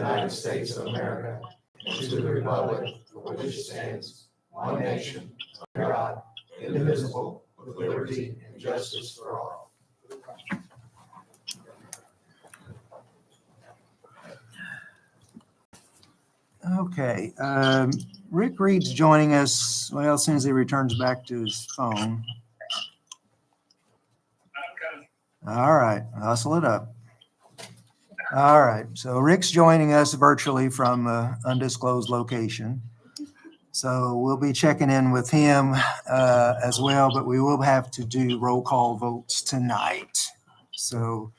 United States of America and to the republic for which it stands, one nation, under God, indivisible, with liberty and justice for all. Okay, Rick Reed's joining us, well, as soon as he returns back to his phone. All right, hustle it up. All right, so Rick's joining us virtually from undisclosed location. So we'll be checking in with him as well, but we will have to do roll call votes tonight. So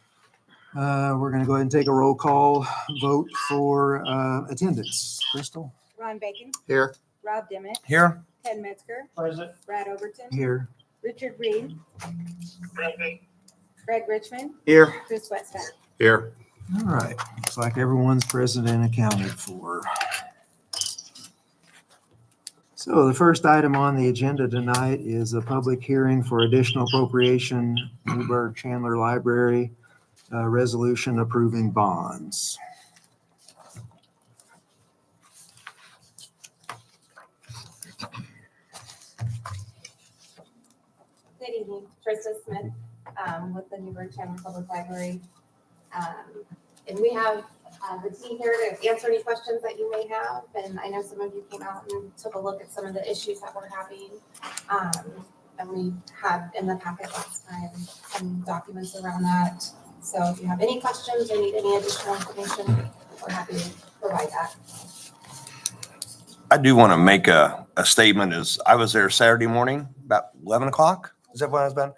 we're going to go ahead and take a roll call vote for attendance. Crystal? Ron Bacon. Here. Rob Dimmitt. Here. Ted Metzger. Present. Brad Overton. Here. Richard Reed. Greg Richmond. Here. Chris Wetstein. Here. All right, looks like everyone's present and accounted for. So the first item on the agenda tonight is a public hearing for additional appropriation, Newburgh Chandler Library, resolution approving bonds. Good evening, Trista Smith with the Newburgh Chandler Public Library. And we have the team here to answer any questions that you may have. And I know some of you came out and took a look at some of the issues that we're having. And we had in the packet last time some documents around that. So if you have any questions or need any additional information, we're happy to provide that. I do want to make a statement. I was there Saturday morning, about 11 o'clock. Is that when I was done?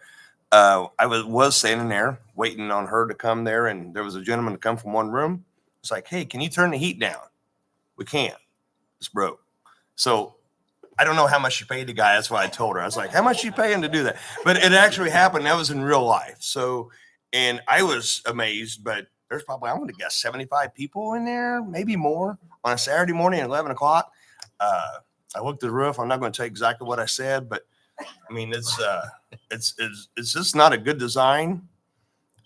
I was standing there waiting on her to come there, and there was a gentleman to come from one room. It's like, hey, can you turn the heat down? We can't. It's broke. So I don't know how much she paid the guy. That's why I told her. I was like, how much you paying to do that? But it actually happened. That was in real life. So, and I was amazed, but there's probably, I'm going to guess 75 people in there, maybe more, on a Saturday morning at 11 o'clock. I looked at the roof. I'm not going to tell you exactly what I said, but I mean, it's just not a good design.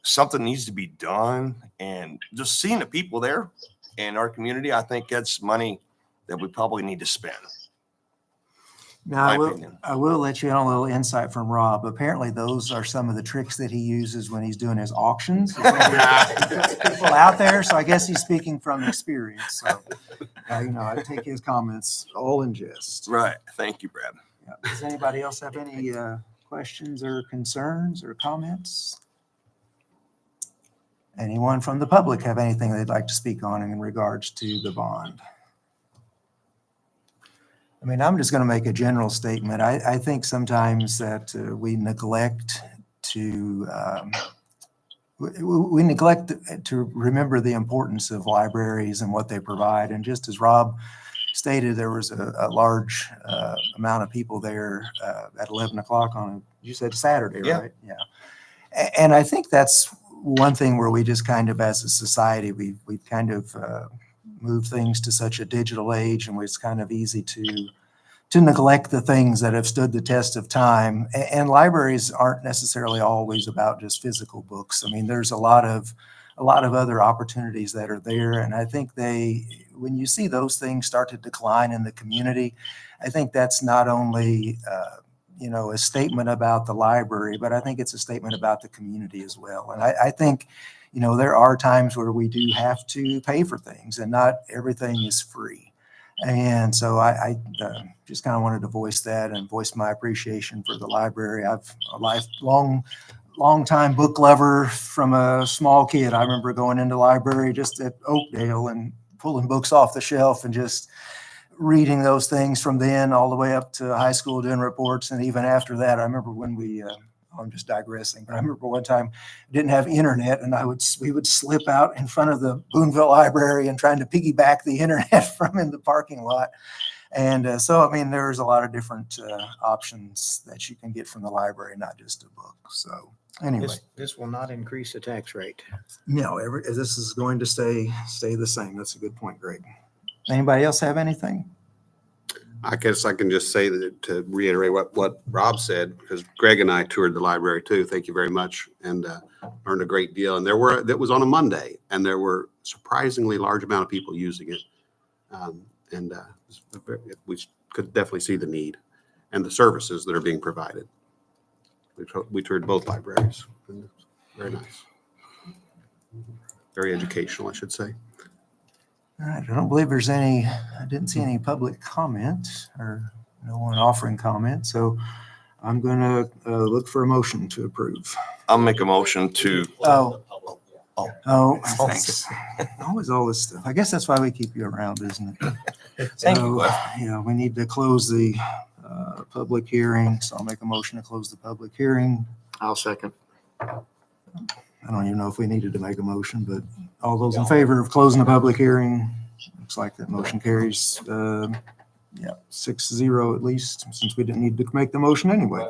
Something needs to be done. And just seeing the people there in our community, I think that's money that we probably need to spend. Now, I will let you in on a little insight from Rob. Apparently, those are some of the tricks that he uses when he's doing his auctions. He puts people out there, so I guess he's speaking from experience. So, I take his comments all in jest. Right. Thank you, Brad. Yeah. Does anybody else have any questions or concerns or comments? Anyone from the public have anything they'd like to speak on in regards to the bond? I mean, I'm just going to make a general statement. I think sometimes that we neglect to remember the importance of libraries and what they provide. And just as Rob stated, there was a large amount of people there at 11 o'clock on, you said Saturday, Yeah. Right? Yeah. And I think that's one thing where we just kind of, as a society, we've kind of moved things to such a digital age, and it's kind of easy to neglect the things that have stood the test of time. And libraries aren't necessarily always about just physical books. I mean, there's a lot of other opportunities that are there. And I think when you see those things start to decline in the community, I think that's not only, a statement about the library, but I think it's a statement about the community as well. And I think, there are times where we do have to pay for things, and not everything is free. And so I just kind of wanted to voice that and voice my appreciation for the library. I've a long time book lover from a small kid. I remember going into the library just at Oakdale and pulling books off the shelf and just reading those things from then all the way up to high school, doing reports. And even after that, I remember when I'm just digressing, but I remember one time I didn't have internet, and we would slip out in front of the Boonville Library and trying to piggyback the internet from in the parking lot. And so, I mean, there's a lot of different options that you can get from the library, not just a book. So anyway. This will not increase the tax rate. No, this is going to stay the same. That's a good point, Greg. Anybody else have anything? I guess I can just say that to reiterate what Rob said, because Greg and I toured the library too. Thank you very much, and learned a great deal. And that was on a Monday, and there were surprisingly large amount of people using it. We could definitely see the need and the services that are being provided. We toured both libraries. And it was very nice. Very educational, I should say. All right, I don't believe there's any, I didn't see any public comment or no one offering comment, so I'm going to look for a motion to approve. I'll make a motion to, Oh, thanks. Always all this stuff. I guess that's why we keep you around, isn't it? Thank you, Cliff. Yeah, we need to close the public hearing, so I'll make a motion to close the public hearing. I'll second. I don't even know if we needed to make a motion, but all those in favor of closing the public hearing, looks like that motion carries, 6-0 at least, since we didn't need to make the motion anyway.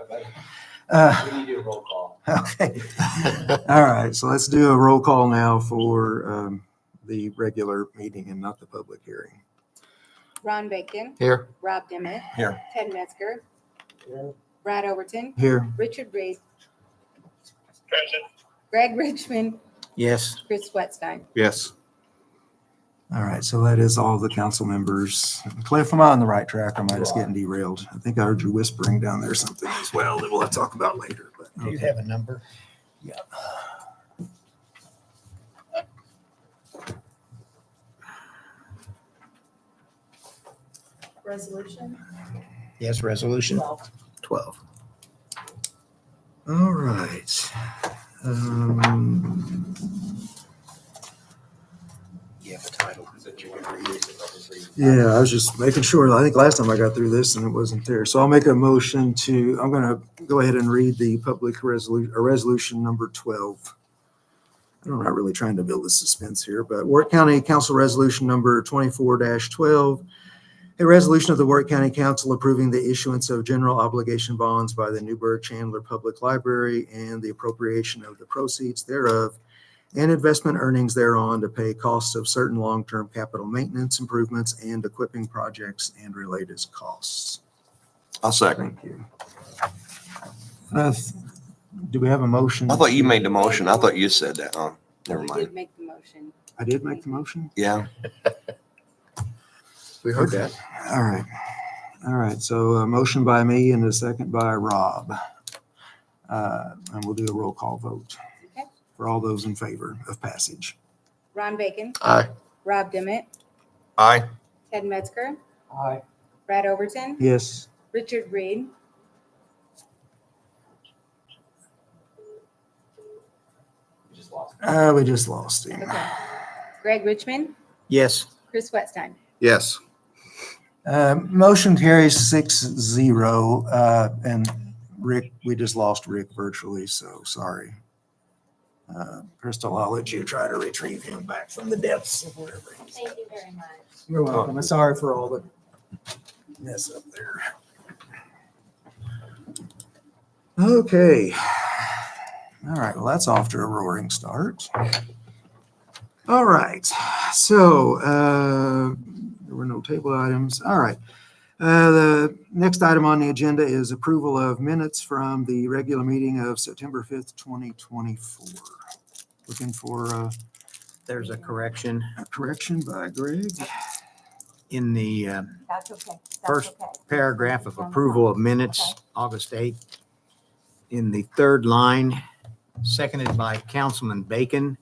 We need to do a roll call. Okay. All right, so let's do a roll call now for the regular meeting and not the public hearing. Ron Bacon. Here. Rob Dimmitt. Here. Ted Metzger. Brad Overton. Here. Richard Reed. Present. Greg Richmond. Yes. Chris Wetstein. Yes. All right, so that is all the council members. Cliff, am I on the right track or am I just getting derailed? I think I heard you whispering down there something as well that we'll talk about later. But Do you okay. have a number? Yeah. Resolution Yes, resolution 12. 12. All right. You have a title that you want to read? Yeah, I was just making sure. I think last time I got through this and it wasn't there. So I'll make a motion to, I'm going to go ahead and read the public resolution number 12. I'm not really trying to build a suspense here, but Warrick County Council Resolution number 24-12, a resolution of the Warrick County Council approving the issuance of general obligation bonds by the Newburgh Chandler Public Library and the appropriation of the proceeds thereof and investment earnings thereon to pay costs of certain long-term capital maintenance improvements and equipping projects and related costs. I'll second. Thank you. Do we have a motion? I thought you made the motion. I thought you said that. Oh, never We mind. did make the motion. I did make the motion? Yeah. We heard that. All right. All right. So a motion by me and a second by Rob. And we'll do a roll call vote Okay. for all those in favor of passage. Ron Bacon. Aye. Rob Dimmitt. Aye. Ted Metzger. Aye. Brad Overton. Yes. Richard Reed. We just lost. We just lost him. Okay. Greg Richmond. Yes. Chris Wetstein. Yes. Motion carries 6-0. And Rick, we just lost Rick virtually, so sorry. Crystal, I'll let you try to retrieve him back from the depths of wherever he's at. Thank you very much. You're welcome. I'm sorry for all the mess up there. Okay. All right, well, that's off to a roaring start. All right, so there were no table items. All right. The next item on the agenda is approval of minutes from the regular meeting of September 5th, 2024. Looking for There's a correction a correction by Greg. in the That's okay. That's First okay. paragraph of approval of minutes, August 8th. In the third line, seconded by Councilman Bacon.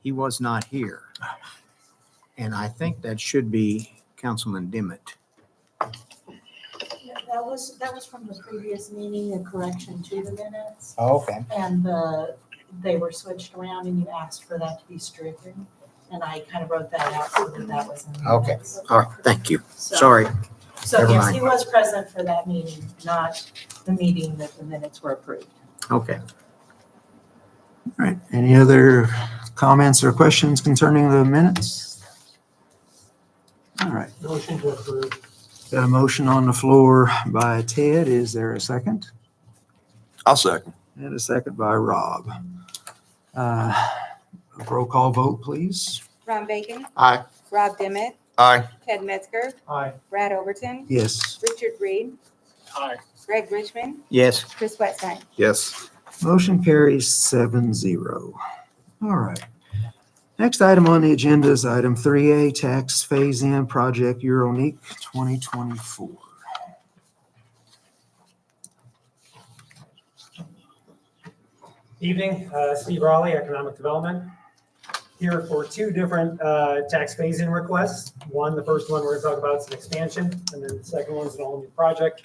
He was not here. And I think that should be Councilman Dimmitt. Yeah, that was from the previous meeting, a correction to the minutes. Okay. And they were switched around and you asked for that to be stricken. And I kind of wrote that out so that was in the Okay. minutes. All right, thank you. So- Sorry. So Never yes, mind. he was present for that meeting, not the meeting that the minutes were approved. Okay. All right, any other comments or questions concerning the minutes? All right, Motion to approve. got a motion on the floor by Ted. Is there a second? I'll second. And a second by Rob. Roll call vote, please. Ron Bacon. Aye. Rob Dimmitt. Aye. Ted Metzger, Aye. Brad Overton, Yes. Richard Reed, Aye. Greg Richmond, Yes. Chris Wetstein. Yes. Motion carries 7-0. All right. Next item on the agenda is item 3A, tax phase-in project Euronique 2024. Evening, Steve Raleigh, Economic Development. Here for two different tax phase-in requests. One, the first one we're gonna talk about is an expansion, and then the second one's an all-new project.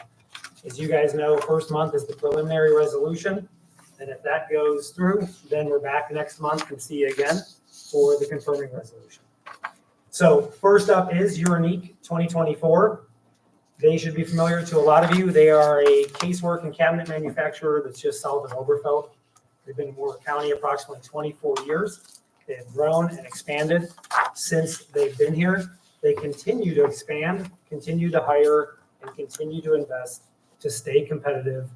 As you guys know, first month is the preliminary resolution, and if that goes through, then we're back next month and see you again for the confirming resolution. So first up is Euronique 2024. They should be familiar to a lot of you. They are a casework and cabinet manufacturer that's just south of Oberfeld. They've been in Warrick County approximately 24 years. They have grown and expanded since they've been here. They continue to expand, continue to hire, and continue to invest to stay competitive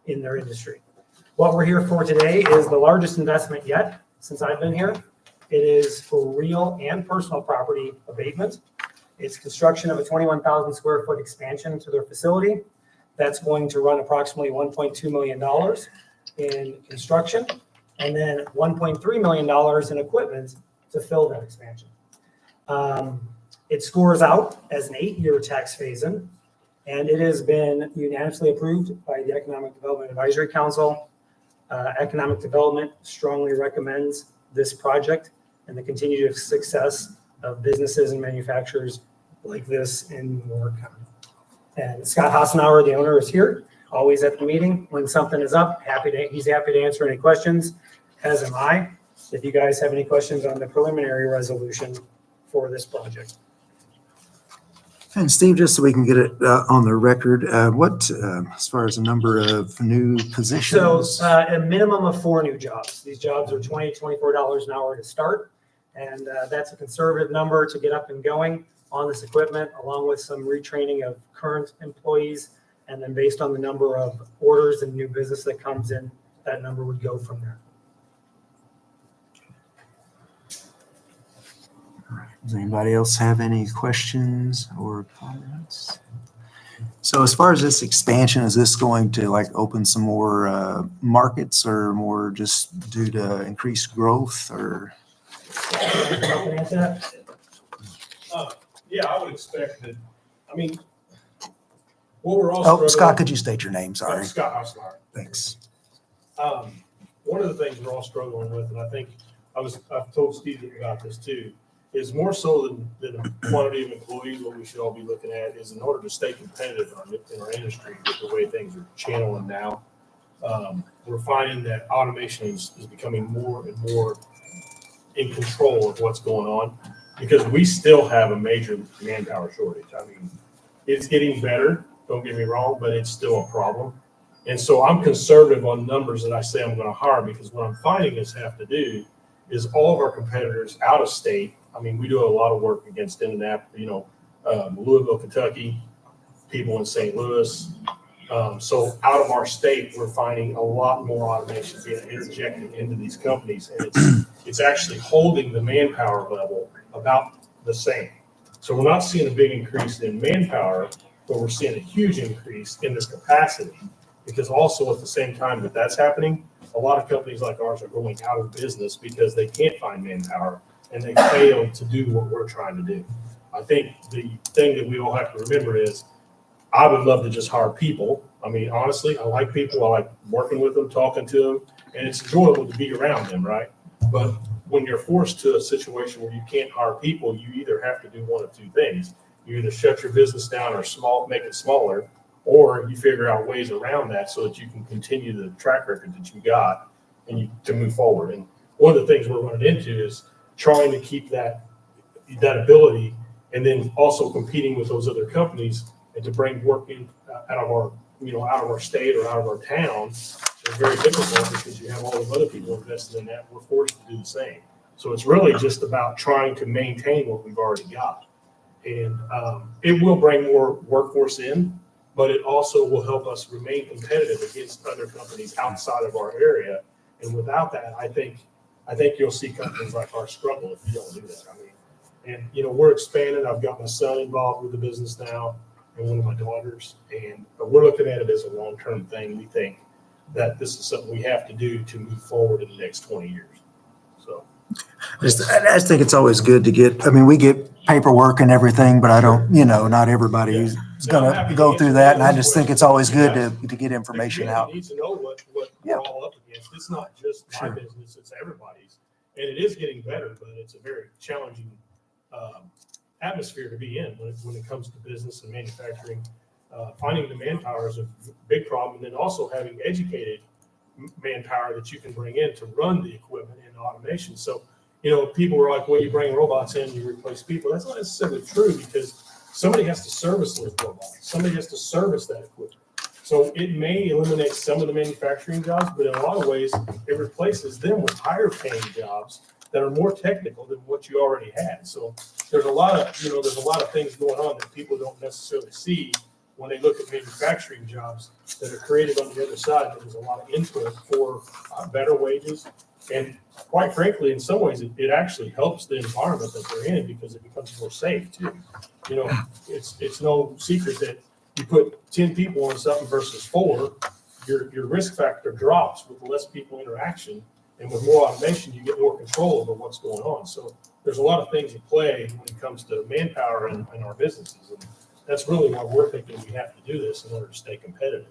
in their industry. What we're here for today is the largest investment yet since I've been here. It is for real and personal property abatement. It's construction of a 21,000 square foot expansion to their facility. That's going to run approximately $1.2 million in construction, and then $1.3 million in equipment to fill that expansion. It scores out as an 8-year tax phase-in, and it has been unanimously approved by the Economic Development Advisory Council. Economic Development strongly recommends this project and the continued success of businesses and manufacturers like this in Warrick County. And Scott Hassenauer, the owner, is here, always at the meeting. When something is up, he's happy to answer any questions, as am I, if you guys have any questions on the preliminary resolution for this project. And Steve, just so we can get it on the record, what, as far as the number of new positions? So a minimum of 4 new jobs. These jobs are $20, $24 an hour to start. And that's a conservative number to get up and going on this equipment, along with some retraining of current employees. And then based on the number of orders and new business that comes in, that number would go from there. Does anybody else have any questions or comments? So as far as this expansion, is this going to like open some more markets, or more just due to increased growth, or? I can answer that. Yeah, I would expect that. I mean, what we're all Oh, struggling. Scott, could you state your name? Sorry. Scott Hoslar. Thanks. One of the things we're all struggling with, and I think I've told Steve about this too, is more so than the quantity of employees. What we should all be looking at is, in order to stay competitive in our industry with the way things are channeling now, we're finding that automation is becoming more and more in control of what's going on, because we still have a major manpower shortage. I mean, it's getting better, don't get me wrong, but it's still a problem. And so I'm conservative on numbers that I say I'm going to hire, because what I'm finding us have to do is all of our competitors out of state. I mean, we do a lot of work against Indianapolis, Louisville, Kentucky, people in St. Louis. So out of our state, we're finding a lot more automation being interjected into these companies, and it's actually holding the manpower level about the same. So we're not seeing a big increase in manpower, but we're seeing a huge increase in their capacity, because also at the same time that that's happening, a lot of companies like ours are going out of business because they can't find manpower and they fail to do what we're trying to do. I think the thing that we all have to remember is, I would love to just hire people. I mean, honestly, I like people. I like working with them, talking to them, and it's enjoyable to be around them, right? But when you're forced to a situation where you can't hire people, you either have to do one of two things. You either shut your business down or make it smaller, or you figure out ways around that so that you can continue the track record that you got and to move forward. And one of the things we're running into is trying to keep that ability, and then also competing with those other companies, and to bring work in out of our state or out of our town is very difficult, because you have all those other people invested in that. We're forced to do the same. So it's really just about trying to maintain what we've already got. And it will bring more workforce in, but it also will help us remain competitive against other companies outside of our area. And without that, I think you'll see companies like ours struggle if you don't do that. I mean, And, we're expanding. I've got my son involved with the business now and one of my daughters. But we're looking at it as a long-term thing. We think that this is something we have to do to move forward in the next 20 years. So. I just think it's always good to get, we get paperwork and everything, but I don't, not everybody is going to go through that. And I just think it's always good to get information Again, out. you need to know what Yeah. we're all up against. It's not just my Sure. business, it's everybody's. And it is getting better, but it's a very challenging atmosphere to be in when it comes to business and manufacturing. Finding the manpower is a big problem, and then also having educated manpower that you can bring in to run the equipment and automation. So, people were like, well, you bring robots in, you replace people. That's not necessarily true, because somebody has to service those robots. Somebody has to service that equipment. So it may eliminate some of the manufacturing jobs, but in a lot of ways, it replaces them with higher paying jobs that are more technical than what you already had. So there's a lot of things going on that people don't necessarily see when they look at manufacturing jobs that are created on the other side. There's a lot of input for better wages. And quite frankly, in some ways, it actually helps the environment that they're in, because it becomes more safe too. It's no secret that you put 10 people on something versus 4, your risk factor drops with less people interaction. And with more automation, you get more control over what's going on. So there's a lot of things at play when it comes to manpower in our businesses. And that's really why we're thinking we have to do this in order to stay competitive.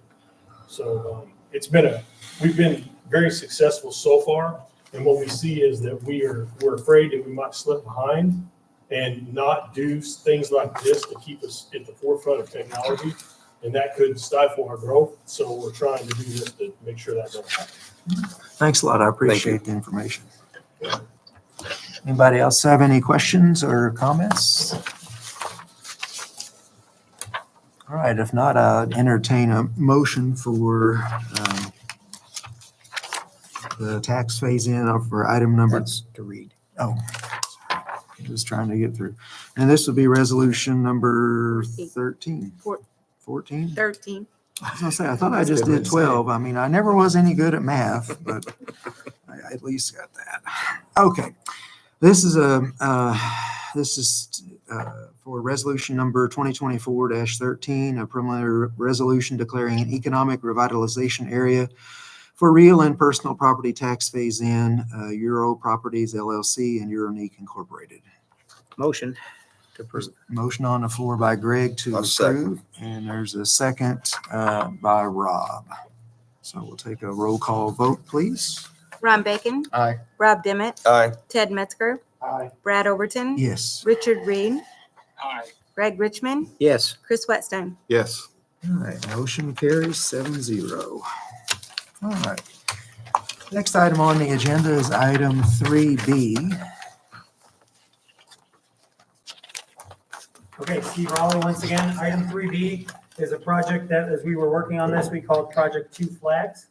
So we've been very successful so far. And what we see is that we're afraid that we might slip behind and not do things like this to keep us at the forefront of technology. And that could stifle our growth. So we're trying to do this to make sure that doesn't happen. Thanks a lot. I appreciate the information. Anybody else have any questions or comments? All right, if not, I'd entertain a motion for the tax phase in for item number. That's to read. Oh, just trying to get through. And this would be resolution number 13. 14? 13. I was gonna say, I thought I That's just good did to say. 12. I never was any good at math, but I at least got that. Okay. This is for resolution number 2024-13, a preliminary resolution declaring an economic revitalization area for real and personal property tax phase in Euro Properties LLC and Euronique Incorporated. Motion to approve. Motion on the floor by Greg to I'll second. approve, and there's a second by Rob. So we'll take a roll call vote, please. Ron Bacon. Aye. Rob Dimmitt. Aye. Ted Metzger. Aye. Brad Overton. Yes. Richard Reed. Aye. Greg Richmond. Yes. Chris Whetstone. Yes. All right, motion carries 7-0. All right. Next item on the agenda is item 3B. Okay, Steve Raleigh once again. Item 3B is a project that, as we were working on this, we called Project Two Flags.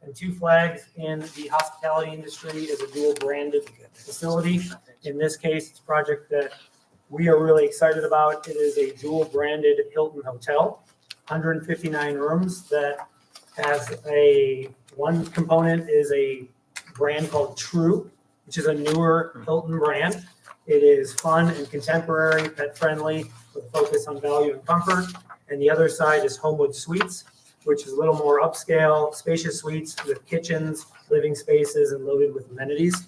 And Two Flags in the hospitality industry is a dual branded facility. In this case, it's a project that we are really excited about. It is a dual branded Hilton hotel, 159 rooms that has one component is a brand called True, which is a newer Hilton brand. It is fun and contemporary, pet friendly, with a focus on value and comfort. And the other side is Homewood Suites, which is a little more upscale, spacious suites with kitchens, living spaces, and loaded with amenities.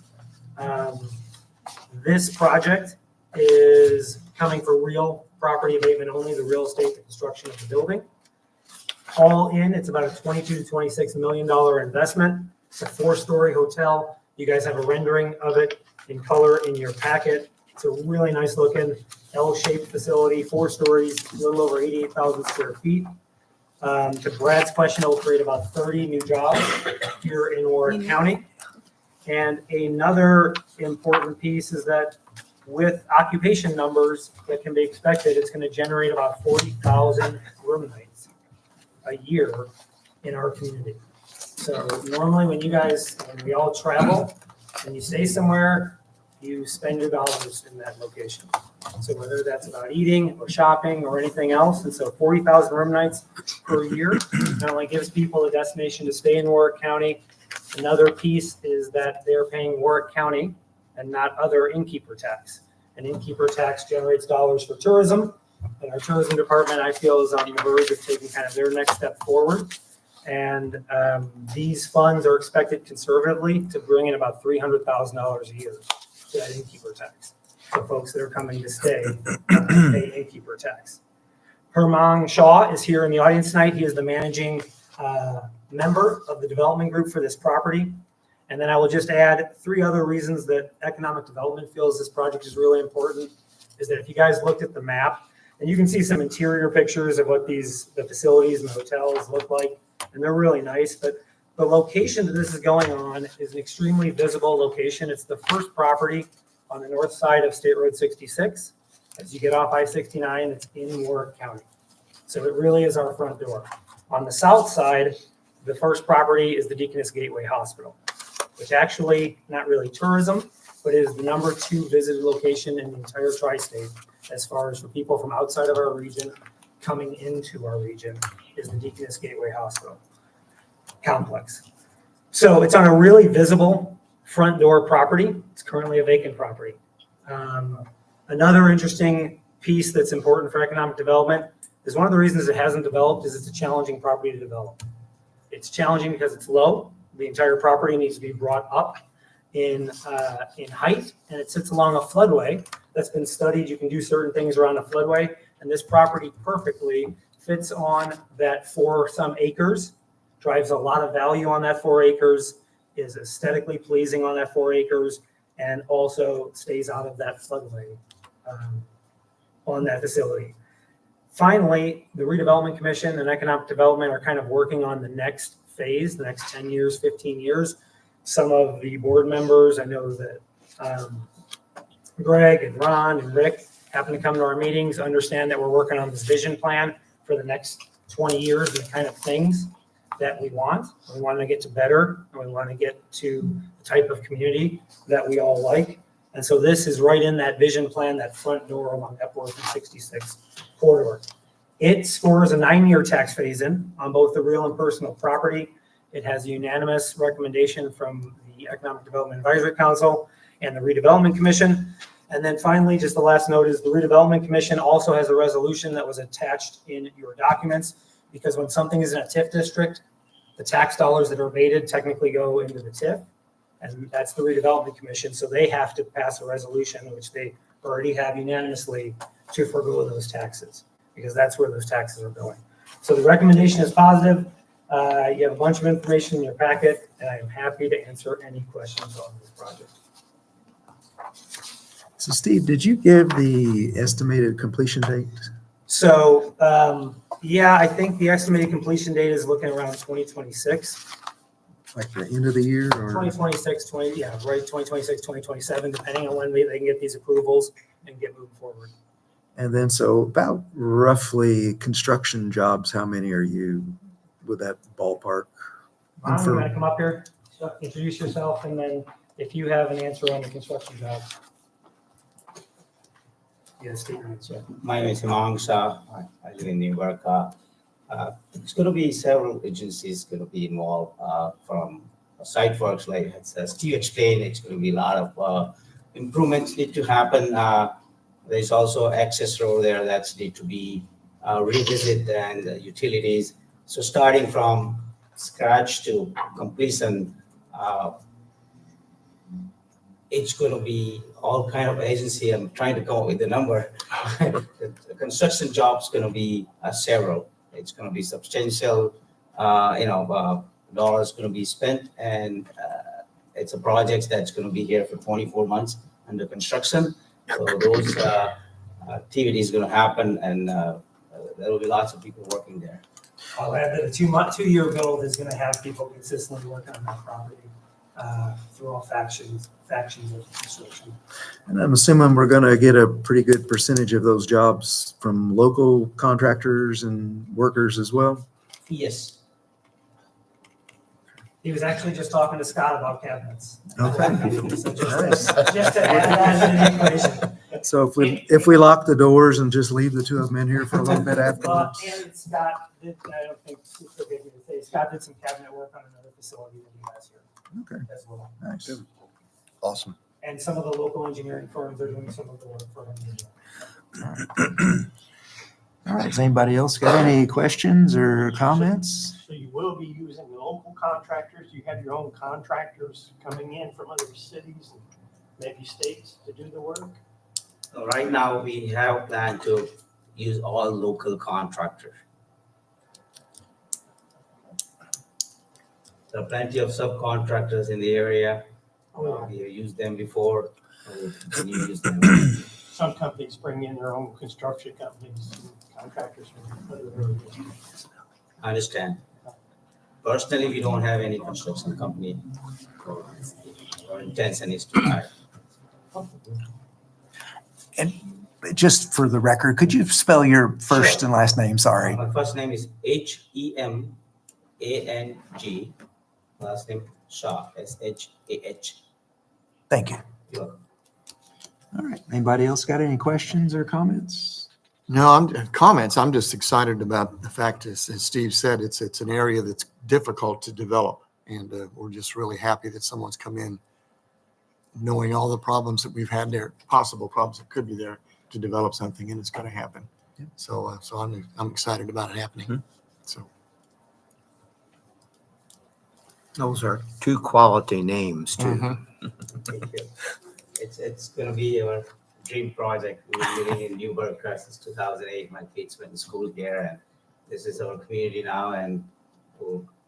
This project is coming for real property abatement only, the real estate, the construction of the building. All in, it's about a $22 to $26 million investment. It's a 4-story hotel. You guys have a rendering of it in color in your packet. It's a really nice looking L-shaped facility, 4 stories, a little over 88,000 square feet. To Brad's question, it will create about 30 new jobs here in Warrick County. And another important piece is that with occupation numbers that can be expected, it's going to generate about 40,000 room nights a year in our community. So normally when we all travel and you stay somewhere, you spend your dollars in that location. So whether that's about eating or shopping or anything else. And so 40,000 room nights per year not only gives people a destination to stay in Warrick County. Another piece is that they're paying Warrick County and not other innkeeper tax. An innkeeper tax generates dollars for tourism, and our tourism department, I feel, is on the verge of taking kind of their next step forward. And these funds are expected conservatively to bring in about $300,000 a year to that innkeeper tax. So folks that are coming to stay pay innkeeper tax. Hermang Shaw is here in the audience tonight. He is the managing member of the development group for this property. And then I will just add 3 other reasons that economic development feels this project is really important, is that if you guys looked at the map, and you can see some interior pictures of what the facilities and the hotels look like, and they're really nice, but the location that this is going on is an extremely visible location. It's the first property on the north side of State Road 66. As you get off I-69, it's in Warrick County. So it really is our front door. On the south side, the first property is the Deaconess Gateway Hospital, which actually, not really tourism, but is the number 2 visited location in the entire tri-state as far as for people from outside of our region coming into our region, is the Deaconess Gateway Hospital complex. So it's on a really visible front door property. It's currently a vacant property. Another interesting piece that's important for economic development is one of the reasons it hasn't developed is it's a challenging property to develop. It's challenging because it's low. The entire property needs to be brought up in height, and it sits along a floodway that's been studied. You can do certain things around a floodway, and this property perfectly fits on that 4-some acres, drives a lot of value on that 4 acres, is aesthetically pleasing on that 4 acres, and also stays out of that floodway on that facility. Finally, the Redevelopment Commission and Economic Development are kind of working on the next phase, the next 10 years, 15 years. Some of the board members, I know that Greg and Ron and Rick happen to come to our meetings, understand that we're working on this vision plan for the next 20 years, the kind of things that we want. We want to get to better, and we want to get to the type of community that we all like. And so this is right in that vision plan, that front door along Epworth and 66 corridor. It scores a 9-year tax phase-in on both the real and personal property. It has a unanimous recommendation from the Economic Development Advisory Council and the Redevelopment Commission. And then finally, just the last note is the Redevelopment Commission also has a resolution that was attached in your documents, because when something is in a TIF district, the tax dollars that are abated technically go into the TIF, and that's the Redevelopment Commission. So they have to pass a resolution, which they already have unanimously, to forgo those taxes, because that's where those taxes are going. So the recommendation is positive. You have a bunch of information in your packet, and I am happy to answer any questions on this project. So Steve, did you give the estimated completion date? So, yeah, I think the estimated completion date is looking around 2026. Like the end of the year or? 2026, right, 2026, 2027, depending on when they can get these approvals and get moving forward. And then, so about roughly construction jobs, how many are you with that ballpark? I'm going to come up here, introduce yourself, and then if you have an answer on the construction job. Yeah, statements, yeah. My name is Himang Shah. I live in New York. It's going to be several agencies going to be involved from site works. Like as Steve explained, it's going to be a lot of improvements need to happen. There's also access road there that's need to be revisited, and utilities. So starting from scratch to completion, it's going to be all kind of agency. I'm trying to come up with the number. The construction job's going to be several. It's going to be substantial, dollars going to be spent, and it's a project that's going to be here for 24 months under construction. So those activities going to happen, and there will be lots of people working there. I'll add that a 2-year build is going to have people consistently working on that property through all factions of construction. And I'm assuming we're going to get a pretty good percentage of those jobs from local contractors and workers as well? Yes. He was actually just talking to Scott about cabinets. Okay. So just to add that to the equation. So if we lock the doors and just leave the 2 of them in here for a little bit afterwards? And Scott did, I don't think, forgive me to say, Scott did some cabinet work on another facility that he has here Okay, as well. nice. Awesome. And some of the local engineering firms are doing some of the work for them. All right, has anybody else got any questions or comments? So you will be using local contractors? You have your own contractors coming in from other cities and maybe states to do the work? Right now, we have planned to use all local contractors. There are plenty of subcontractors in the area. We have used them before. We'll continue to use them. Some companies bring in their own construction companies, and contractors from other areas. I understand. Personally, we don't have any construction company or our intention is to hire. And just for the record, could you spell your first and last name? Sorry. My first name is Hemang, last name Shah, Shah. Thank you. You're welcome. All right. Anybody else got any questions or comments? No, I'm just excited about the fact, as Steve said, it's an area that's difficult to develop. And we're just really happy that someone's come in knowing all the problems that we've had there, possible problems that could be there, to develop something, and it's going to happen. Yeah. So I'm excited about it happening. Mhm. So Those are two quality names too. Thank you. It's gonna be our dream project. We've been living in Newburgh since 2008. My kids went to school here, and this is our community now, and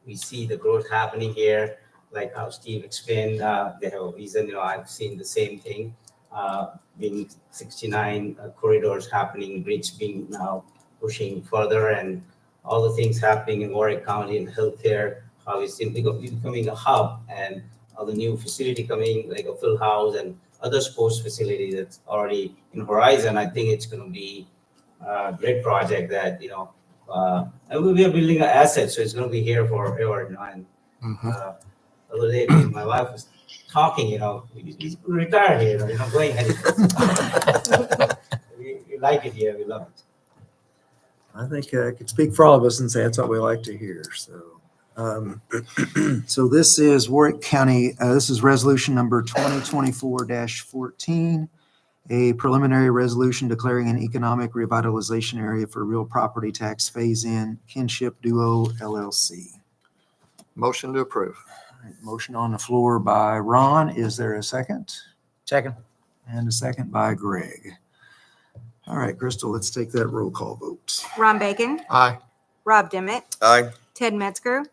we see the growth happening here. Like how Steve explained, they have a reason, I've seen the same thing, being 69 corridors happening, bridge being now pushing further, and all the things happening in Warrick County in healthcare, how it's simply becoming a hub, and all the new facility coming, like a Phil House and other sports facility that's already in horizon. I think it's going to be a great project that, and we are building an asset, so it's going to be here forever, and the other day, my wife was talking, he's retired here, you're not going anywhere. We like it here, we love it. I think I could speak for all of us and say that's what we like to hear. So, so this is Warrick County. This is resolution number 2024-14, a preliminary resolution declaring an economic revitalization area for real property tax phase-in Kinship Duo LLC. motion to approve. All right, motion on the floor by Ron. Is there a second? Second. And a second by Greg. All right, Crystal, let's take that roll call vote. Ron Bacon, Aye. Rob Dimmitt, Aye. Ted Metzger,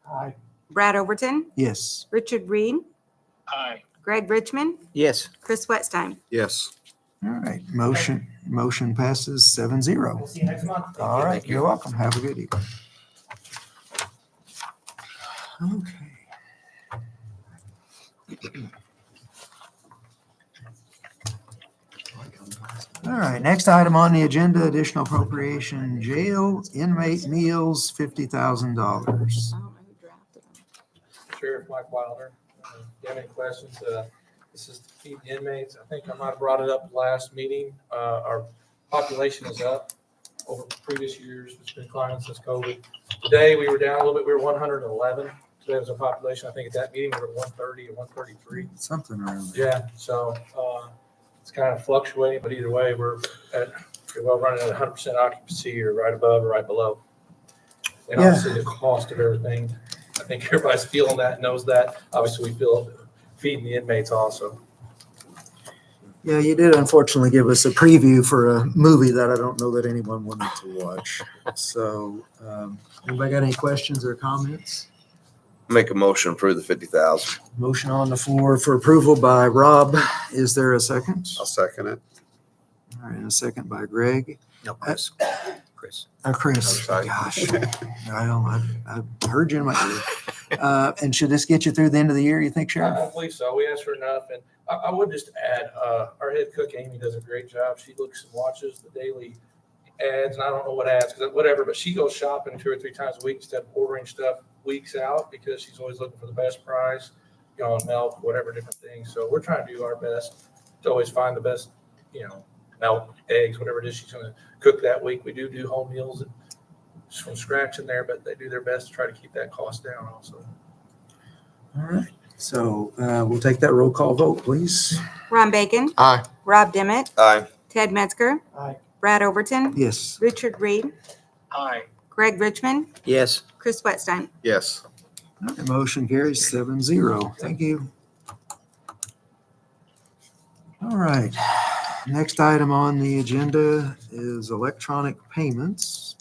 Aye. Brad Overton, Yes. Richard Reed, Aye. Greg Richmond, Yes. Chris Wetstein. Yes. All right, motion passes 7-0. We'll see you next month. All right, you're welcome. Have a good evening. Okay. All right, next item on the agenda, additional appropriation, jail inmate meals, $50,000. I don't know who drafted them. Sheriff Mike Wilder. If you have any questions, this is to feed the inmates. I think I might have brought it up last meeting. Our population is up over previous years. It's been climbing since COVID. Today, we were down a little bit. We were 111. Today was our population. I think at that meeting, we were at 130 or 133. Something around there. Yeah, so it's kind of fluctuating, but either way, we're pretty well running at 100% occupancy or right above or right below. And Yeah. obviously the cost of everything, I think everybody's feeling that, knows that. Obviously, we feel feeding the inmates also. Yeah, you did unfortunately give us a preview for a movie that I don't know that anyone wanted to watch. So, anybody got any questions or comments? Make a motion to approve the 50,000. Motion on the floor for approval by Rob. Is there a second? I'll second it. All right, and a second by Greg. No, Chris. Chris. Chris, I'm sorry. gosh. I heard you in my ear. And should this get you through the end of the year, you think, I Sheriff? don't believe so. We asked for enough. And I would just add, our head cook, Amy, does a great job. She looks and watches the daily ads, and I don't know what ads, whatever, but she goes shopping 2 or 3 times a week instead of ordering stuff weeks out because she's always looking for the best price, on milk, whatever, different things. So we're trying to do our best to always find the best, milk, eggs, whatever it is she's going to cook that week. We do home meals from scratch in there, but they do their best to try to keep that cost down also. All right. So we'll take that roll call vote, please. Ron Bacon, Aye. Rob Dimmitt, Aye. Ted Metzger, Aye. Brad Overton, Yes. Richard Reed, Aye. Greg Richmond, Yes. Chris Wetstein. Yes. All right, motion carries 7-0. Thank you. All right. Next item on the agenda is electronic payments.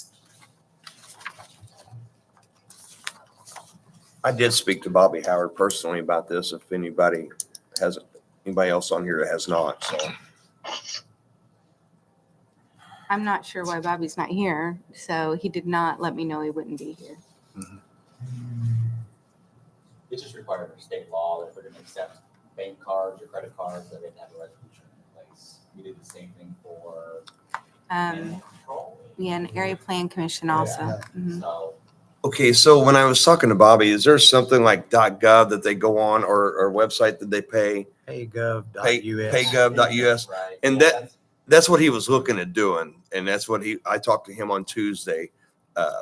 I did speak to Bobby Howard personally about this, if anybody else on here that has not, so. I'm not sure why Bobby's not here, so he did not let me know he wouldn't be here. It's just required under state law that if we're gonna accept bank cards or credit cards, that they have to have a resolution in place. We did the same thing for animal control. Yeah, an area plan commission also. Mhm. So Okay, so when I was talking to Bobby, is there something like .gov that they go on or website that they pay? Paygov.us. Paygov.us. right. And yeah, that- That's what he was looking at doing. And that's what I talked to him on Tuesday,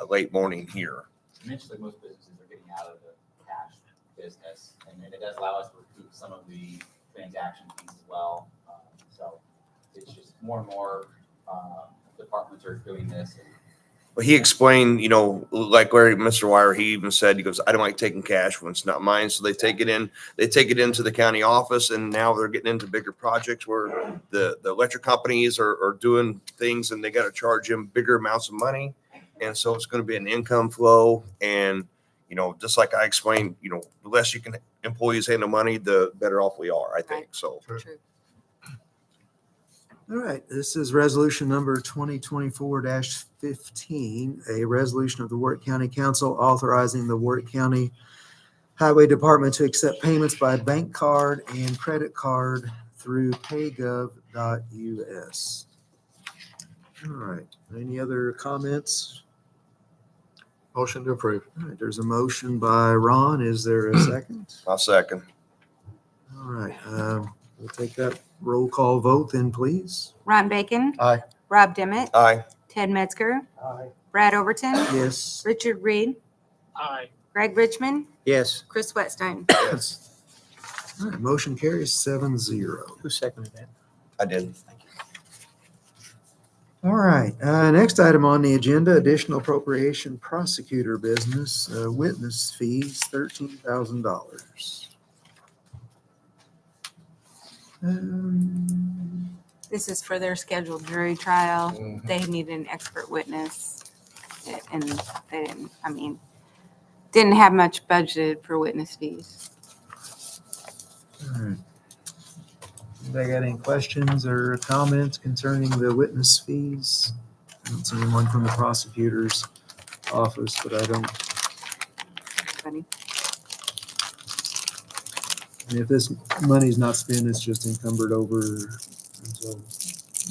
late morning here. eventually most businesses are getting out of the cash business, and then it does allow us to recoup some of the transaction fees as well. So it's just more and more departments are doing this. And But he explained, like Larry, Mr. Wire, he even said, he goes, I don't like taking cash when it's not mine. So they take it into the county office, and now they're getting into bigger projects where the electric companies are doing things and they got to charge them bigger amounts of money. And so it's going to be an income flow. And, just like I explained, the less employees handle money, the better off we are, I think. So. True. All right, this is resolution number 2024-15, a resolution of the Warrick County Council authorizing the Warrick County Highway Department to accept payments by bank card and credit card through paygov.us. All right, any other comments? Motion to approve. All right, there's a motion by Ron. Is there a second? I'll second. All right, we'll take that roll call vote then, please. Ron Bacon, Aye. Rob Dimmitt, Aye. Ted Metzger, Aye. Brad Overton, Yes. Richard Reed, Aye. Greg Richmond, Yes. Chris Wetstein. Yes. All right, motion carries 7-0. Who seconded that? I did. All right, next item on the agenda, additional appropriation prosecutor business, witness fees, $13,000. This is for their scheduled jury trial. They needed an expert witness. And they didn't have much budgeted for witness fees. All right. Anybody got any questions or comments concerning the witness fees? I don't see anyone from the prosecutor's office, but I don't. Funny. And if this money's not spent, it's just encumbered over until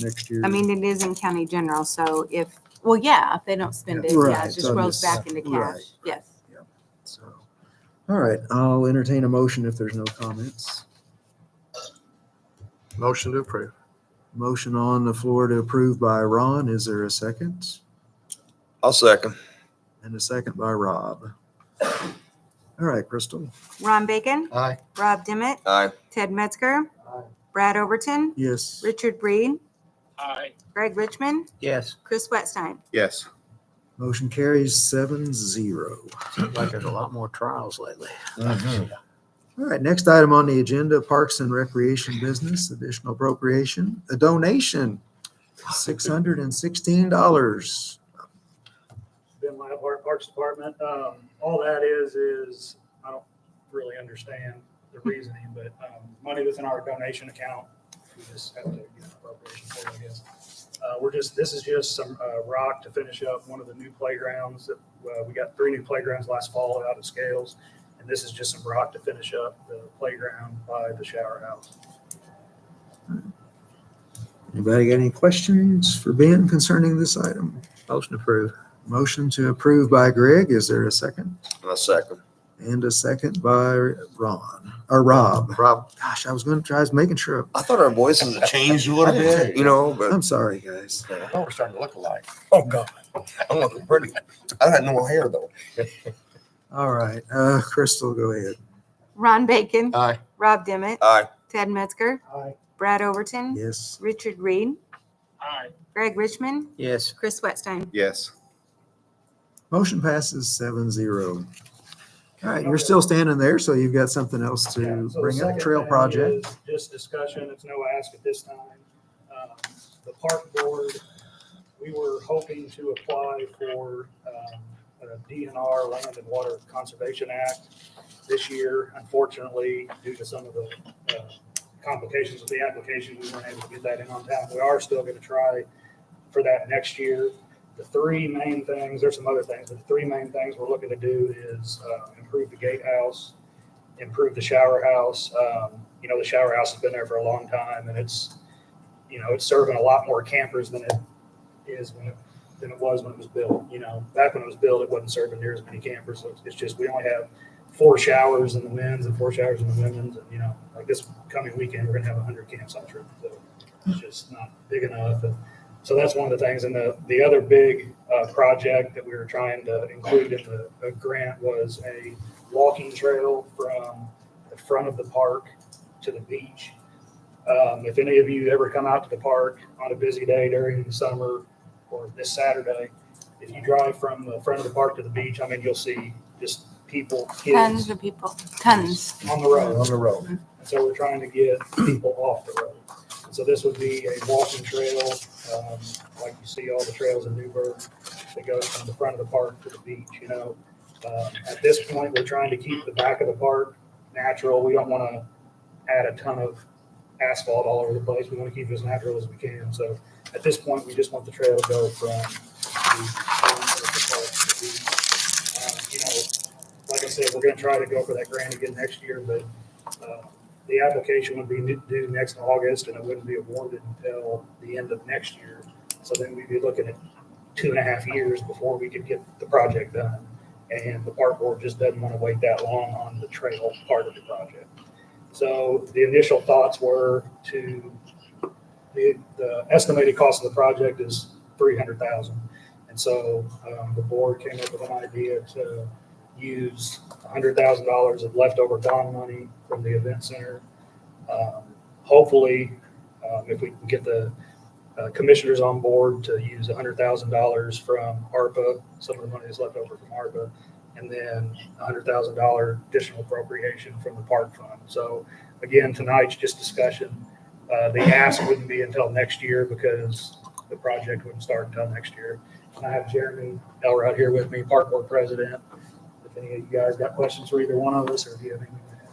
next year. It is in county general, so if they don't spend it, Right, it just so rolls just- back into right. cash. Yes. So, all right, I'll entertain a motion if there's no comments. Motion to approve. Motion on the floor to approve by Ron. Is there a second? I'll second. And a second by Rob. All right, Crystal. Ron Bacon, Aye. Rob Dimmitt, Aye. Ted Metzger, Aye. Brad Overton, Yes. Richard Reed, Aye. Greg Richmond, Yes. Chris Wetstein. Yes. Motion carries 7-0. Seems like there's a lot more trials lately. All right, next item on the agenda, Parks and Recreation business, additional appropriation, a donation, $616. Been my Parks Department. All that is I don't really understand the reasoning, but money that's in our donation account, we just have to get an appropriation for it, I guess. This is just some rock to finish up one of the new playgrounds that we got 3 new playgrounds last fall out of Scales. And this is just some rock to finish up the playground by the shower house. Anybody got any questions for Ben concerning this item? Motion approved. Motion to approve by Greg. Is there a second? I'll second. And a second by Rob. Rob. Gosh, I was making sure. I thought our voices had changed a little bit, but. I'm sorry, guys. I thought we're starting to look alike. Oh, God. I'm looking pretty. I got no hair, though. All right, Crystal, go ahead. Ron Bacon, Aye. Rob Dimmitt, Aye. Ted Metzger, Aye. Brad Overton, Yes. Richard Reed, Aye. Greg Richmond, Yes. Chris Wetstein. Yes. Motion passes 7-0. All right, you're still standing there, so you've got something else Yeah, to so the bring up, second trail thing project. is Just discussion, it's no ask at this time. The park board, we were hoping to apply for a DNR, Land and Water Conservation Act this year. Unfortunately, due to some of the complications with the application, we weren't able to get that in on time. We are still going to try for that next year. The three main things, there's some other things, but the three main things we're looking to do is improve the gatehouse, improve the shower house. The shower house has been there for a long time, and it's serving a lot more campers than it is than it was when it was built. Back when it was built, it wasn't serving near as many campers. So it's just we only have 4 showers in the men's and 4 showers in the women's, and like this coming weekend we're gonna have 100 campsites. So it's just not big enough. And so that's one of the things. And the other big project that we were trying to include in the grant was a walking trail from the front of the park to the beach. If any of you ever come out to the park on a busy day during the summer or this Saturday, if you drive from the front of the park to the beach, you'll see just people, kids Tons of people, tons. on the road. On the road. And so we're trying to get people off the road. And so this would be a walking trail, like you see all the trails in Newburgh that goes from the front of the park to the beach. At this point, we're trying to keep the back of the park natural. We don't want to add a ton of asphalt all over the place. We want to keep it as natural as we can. So at this point, we just want the trail to go from the front of the park to the beach. Like I said, we're going to try to go for that grant again next year, but the application would be due next August, and it wouldn't be awarded until the end of next year. So then we'd be looking at 2.5 years before we could get the project done. And the park board just doesn't want to wait that long on the trail part of the project. So the initial thoughts were the estimated cost of the project is $300,000. And so the board came up with an idea to use $100,000 of leftover bond money from the event center. Hopefully, if we can get the commissioners on board to use $100,000 from ARPA, some of the money is left over from ARPA, and then $100,000 additional appropriation from the park fund. So again, tonight's just discussion. The ask wouldn't be until next year because the project wouldn't start until next year. And I have Jeremy Elrod here with me, park board president. If any of you guys got questions for either one of us, or if you have anything to add.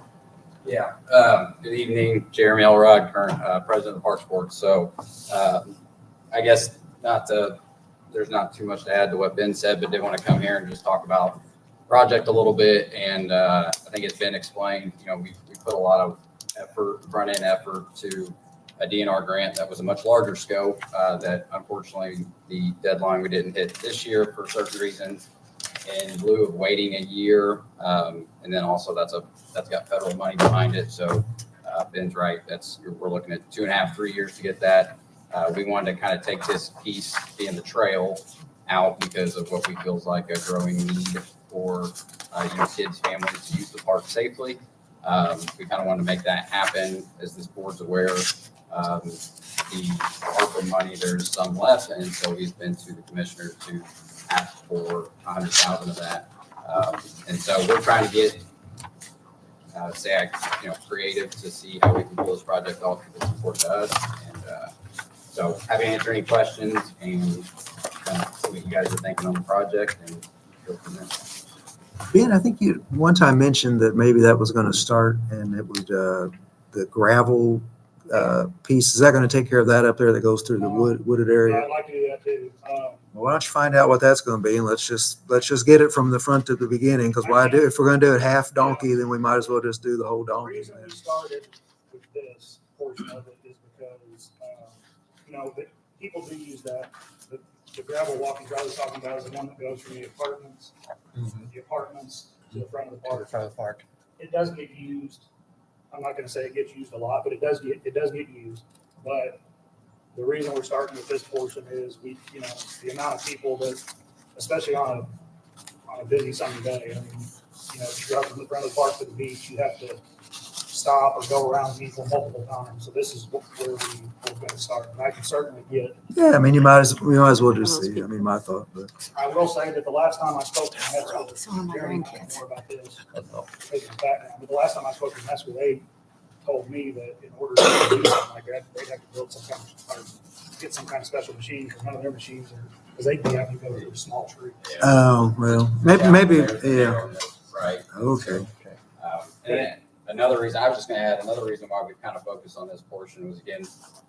Yeah. Good evening, Jeremy Elrod, current president of Parks Board. So I guess there's not too much to add to what Ben said, but did want to come here and just talk about the project a little bit. And I think it's been explained, we put a lot of effort, front end effort to a DNR grant that was a much larger scope that unfortunately the deadline we didn't hit this year for certain reasons. In lieu of waiting a year, and then also that's got federal money behind it. So Ben's right. We're looking at 2.5, 3 years to get that. We wanted to kind of take this piece, being the trail, out because of what we feel is like a growing need for kids, families to use the park safely. We kind of wanted to make that happen. As this board's aware, the ARPA money, there's some left, and so we've been to the commissioner to ask for 100,000 of that. And so we're trying to get, creative to see how we can pull this project off with the support to us. And so happy to answer any questions and see what you guys are thinking on the project and go from there. Ben, I think you one time mentioned that maybe that was going to start and it would, the gravel piece, is that going to take care of that up there that goes through the wooded area? I'd like to do that too. Why don't you find out what that's going to be, and let's just get it from the front to the beginning. Because if we're going to do it half donkey, then we might as well just do the whole The donkey. reason we started with this portion of it is because, that people do use that. The gravel walking trail I was talking about is the one that goes from the apartments to the front of the park. It does get used. I'm not going to say it gets used a lot, but it does get used. But the reason we're starting with this portion is the amount of people that, especially on a busy summer day, you know, if you drive from the front of the park to the beach, you have to stop or go around people multiple times. So this is where we're going to start. And I can certainly get. Yeah, I mean, we might as well just see. I mean, my thought, but. I will say that the last time I spoke to Metzger, So are my Jeremy knows grandkids. more about this, because of his background, but the last time I spoke to Metzger, they told me that in order to do something like that, they'd have to build some kind of, or get some kind of special machine, because none of their machines are, because they'd be having to go through a small tree. Oh, well, maybe, yeah. Right. Okay. And then another reason, I was just gonna add, another reason why we kind of focused on this portion was, again,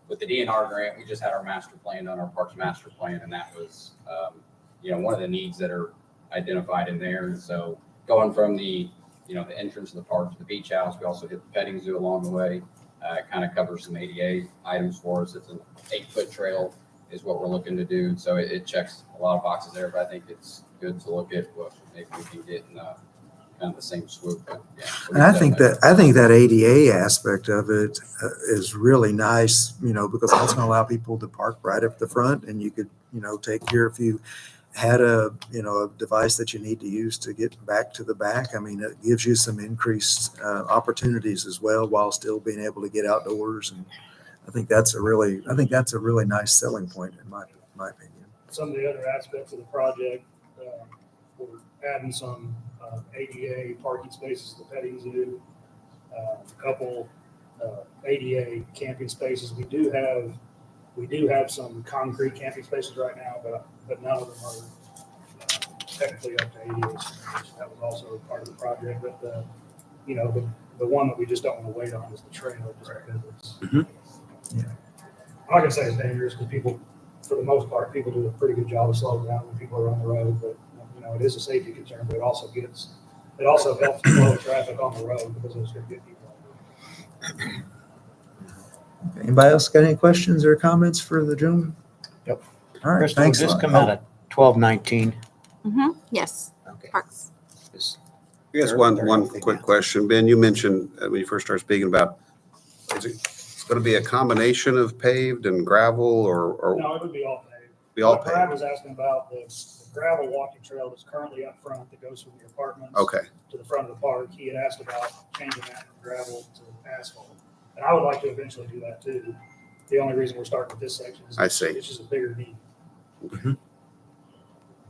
with the DNR grant, we just had our master plan done, our parks master plan, and that was, you know, one of the needs that are identified in there. And so going from the, you know, the entrance of the park to the beach house, we also hit the petting zoo along the way. It kind of covers some ADA items for us. It's an 8-foot trail is what we're looking to do. So it checks a lot of boxes there, but I think it's good to look at what maybe we can get in kind of the same swoop. But yeah, so And I think that ADA aspect of it is really nice, you know, because that's going to allow people to park right up the front, and you could, you know, take care if you had a, you know, a device that you need to use to get back to the back. I mean, it gives you some increased opportunities as well while still being able to get outdoors. And I think that's a really nice selling point in my opinion. Some of the other aspects of the project, we're adding some ADA parking spaces to the petting zoo, a couple ADA camping spaces. We do have some concrete camping spaces right now, but none of them are technically up to ADA standards. That was also part of the project. But you know, the one that we just don't want to wait on is the trail, just because it's. Yeah. I'm not gonna say it's dangerous, because people, for the most part, people do a pretty good job of slowing down when people are on the road. But you know, it is a safety concern, but it also helps flow traffic on the road, because it's going to get people. Anybody else got any questions or comments for the gentleman? Yep. All right, Crystal, thanks. would this come out of 1219? Yes, Okay. parks. I guess one quick question. Ben, you mentioned when you first started speaking about, is it going to be a combination of paved and gravel or No, it would be all paved. be all What Brad paved? was asking about the gravel walking trail that's currently up front that goes from the apartments Okay, to the front of the park. He had asked about changing that from gravel to asphalt. And I would like to eventually do that too. The only reason we're starting with this section is I see. it's just a bigger need.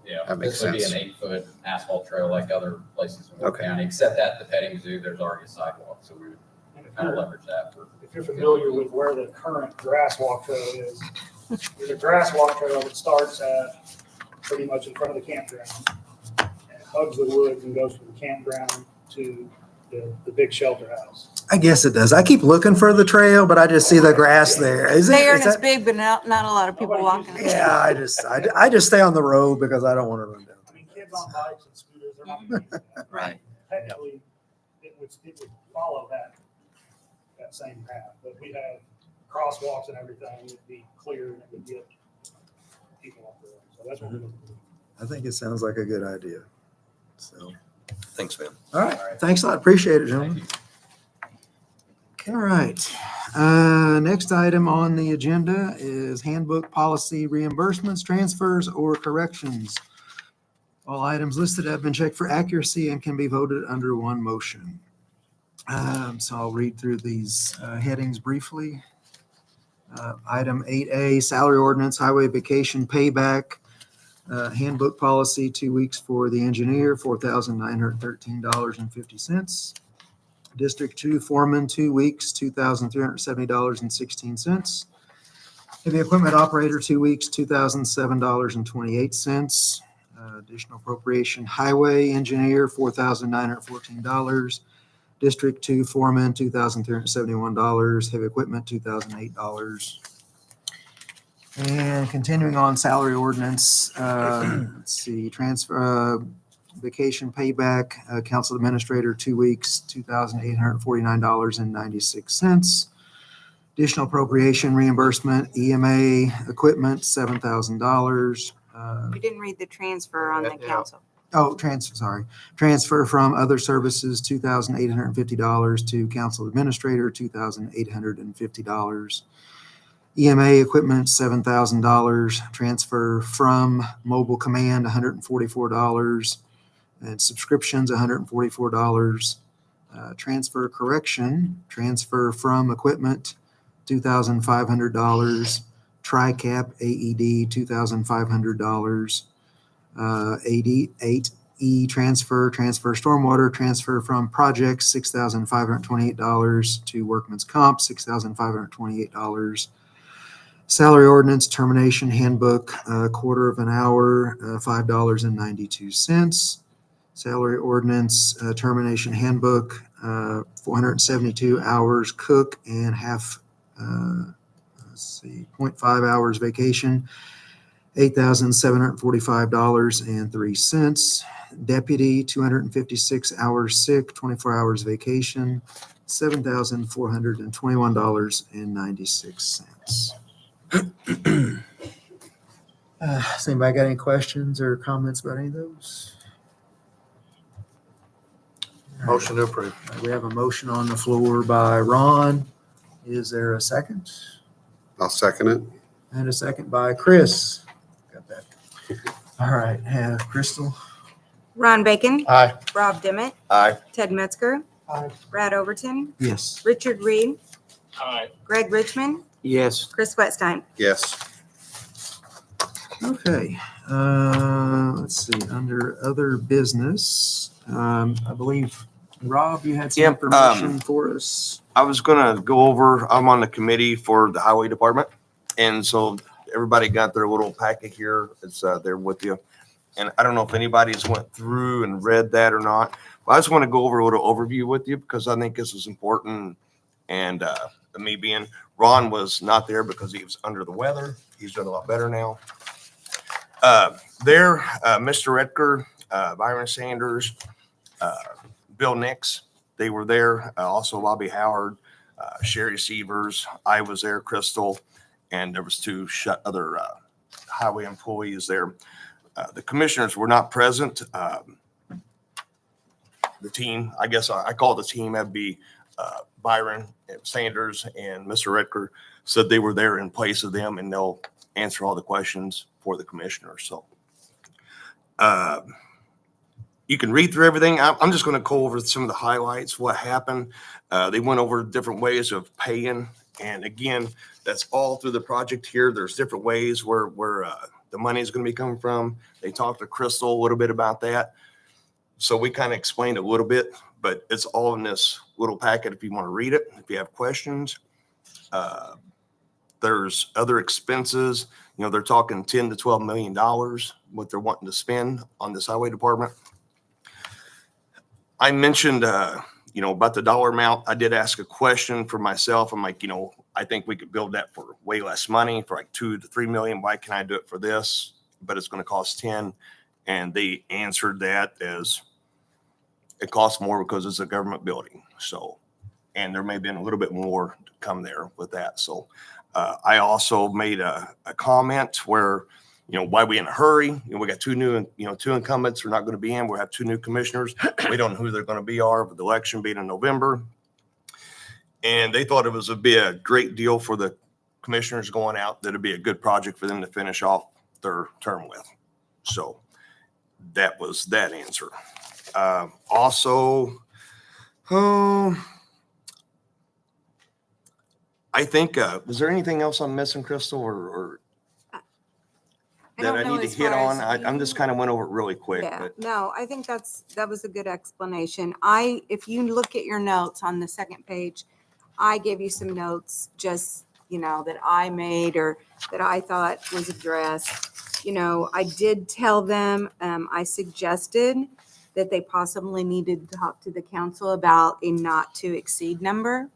Yeah, That makes this would be sense. an 8-foot asphalt trail like other places in Warrick Okay. County, except at the petting zoo, there's already a sidewalk, so we would And if kind of you're, leverage that for. if you're familiar with where the current grass walk trail is, there's a grass walk trail that starts at pretty much in front of the campground and hugs the woods and goes from the campground to the big shelter house. I guess it does. I keep looking for the trail, but I just see the grass there. Is it? There, is and it's that- big, but not a lot of people walking. it. Yeah, I just stay on the road because I don't want to run down. I mean, kids on bikes and scooters, they're not gonna use that. Right. Technically, it would follow that same path, but we'd have crosswalks and everything. It'd be clear and it would get people off the road. So that's what we're looking for. I think it sounds like a good idea. So, Thanks, man. all right. Thanks a lot. Appreciate it, gentlemen. All right. Next item on the agenda is handbook policy reimbursements, transfers, or corrections. All items listed have been checked for accuracy and can be voted under one motion. So I'll read through these headings briefly. Item 8A, salary ordinance, highway vacation payback, handbook policy, 2 weeks for the engineer, $4,913.50. District 2 foreman, 2 weeks, $2,370.16. Heavy equipment operator, 2 weeks, $2,007.28. Additional appropriation highway engineer, $4,914. District 2 foreman, $2,371. Heavy equipment, $2,008. And continuing on salary ordinance, let's see, transfer, vacation payback, council administrator, 2 weeks, $2,849.96. Additional appropriation reimbursement, EMA equipment, $7,000. We didn't read the transfer on the council. Oh, transfer from other services, $2,850 to council administrator, $2,850. EMA equipment, $7,000. Transfer from mobile command, $144. And subscriptions, $144. Transfer correction, transfer from equipment, $2,500. TRICAP AED, $2,500. 8E transfer, transfer stormwater, transfer from projects, $6,528. To workman's comp, $6,528. Salary ordinance termination handbook, quarter of an hour, $5.92. Salary ordinance termination handbook, 472 hours cook and half, 0.5 hours vacation, $8,745.03. Deputy, 256 hours sick, 24 hours vacation, $7,421.96. Has anybody got any questions or comments about any of those? Motion to approve. We have a motion on the floor by Ron. Is there a second? I'll second it. And a second by Chris. Got that. All right, have Crystal. Ron Bacon. Aye. Rob Dimmitt. Aye. Ted Metzger. Aye. Brad Overton. Yes. Richard Reed. Aye. Greg Richmond. Yes. Chris Wetstein. Yes. Okay, let's see, under other business, I believe, Rob, you had some Yep, information for us. I was gonna go over, I'm on the committee for the highway department. And so everybody got their little packet here. It's there with you. And I don't know if anybody's went through and read that or not. But I just want to go over a little overview with you because I think this is important. And me being, Ron was not there because he was under the weather. He's done a lot better now. Mr. Edgar, Byron Sanders, Bill Nix, they were there. Also Bobby Howard, Sherry Severs. I was there, Crystal, and there was two other highway employees there. The commissioners were not present. The team, I guess I call it the team, that'd be Byron Sanders and Mr. Edgar, said they were there in place of them and they'll answer all the questions for the commissioners. So you can read through everything. I'm just going to go over some of the highlights, what happened. They went over different ways of paying. And again, that's all through the project here. There's different ways where the money is going to be coming from. They talked to Crystal a little bit about that. So we kind of explained a little bit, but it's all in this little packet if you want to read it, if you have questions. There's other expenses. You know, they're talking $10 to $12 million, what they're wanting to spend on this highway department. I mentioned, about the dollar amount. I did ask a question for myself. I'm like, I think we could build that for way less money, for like $2 to $3 million. Why can I do it for this? But it's going to cost 10. And they answered that as it costs more because it's a government building. So, and there may have been a little bit more to come there with that. So I also made a comment where, why we in a hurry? We got two incumbents are not going to be in. We'll have two new commissioners. We don't know who they're going to be with the election being in November. And they thought it was be a great deal for the commissioners going out. That'd be a good project for them to finish off their term with. So that was that answer. I think, was there anything else I'm missing, Crystal, or that I need to hit on? I'm just kind of went over it really quick. Yeah, But no, I think that was a good explanation. If you look at your notes on the second page, I gave you some notes just, that I made or that I thought was addressed. I did tell them, I suggested that they possibly needed to talk to the council about a not to exceed number,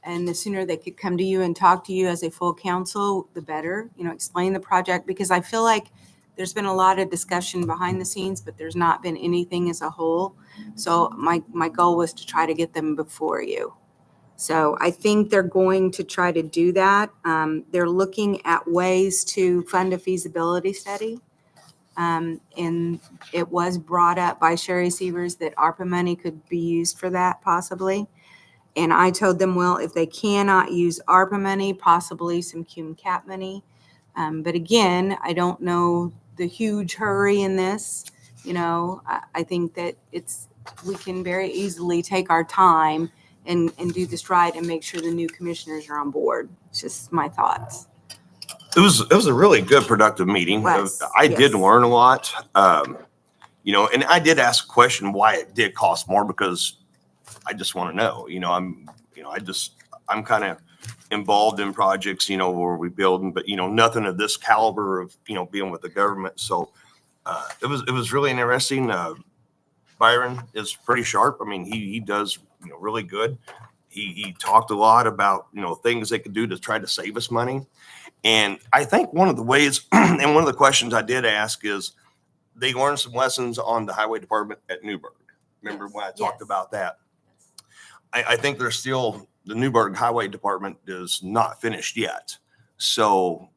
and the sooner they could come to you and talk to you as a full council, the better, explain the project, because I feel like there's been a lot of discussion behind the scenes, but there's not been anything as a whole. So my goal was to try to get them before you. So I think they're going to try to do that. They're looking at ways to fund a feasibility study. And it was brought up by Sherry Severs that ARPA money could be used for that possibly. And I told them, well, if they cannot use ARPA money, possibly some cum cap money. But again, I don't know the huge hurry in this. I think that we can very easily take our time and do this right and make sure the new commissioners are on board. It's just my thoughts. It was a really good, productive meeting. I did Yes. learn a lot. And I did ask a question why it did cost more, because I just want to know. I'm kind of involved in projects, where we build, but nothing of this caliber of being with the government. So it was really interesting. Byron is pretty sharp. I mean, he does really good. He talked a lot about things they could do to try to save us money. And I think one of the ways, and one of the questions I did ask is, they learned some lessons on the highway department at Newburgh. Remember when I talked about that? I think there's still, the Newburgh Highway Department is not finished yet. So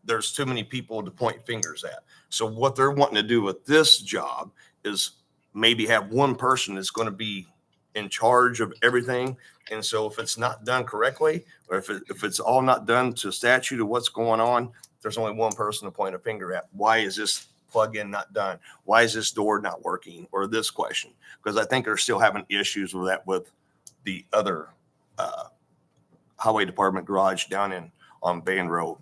there's too many people to point fingers at. So what they're wanting to do with this job is maybe have one person that's going to be in charge of everything. And so if it's not done correctly, or if it's all not done to statute of what's going on, there's only one person to point a finger at. Why is this plug-in not done? Why is this door not working? Or this question, because I think they're still having issues with that with the other highway department garage down on Van Road.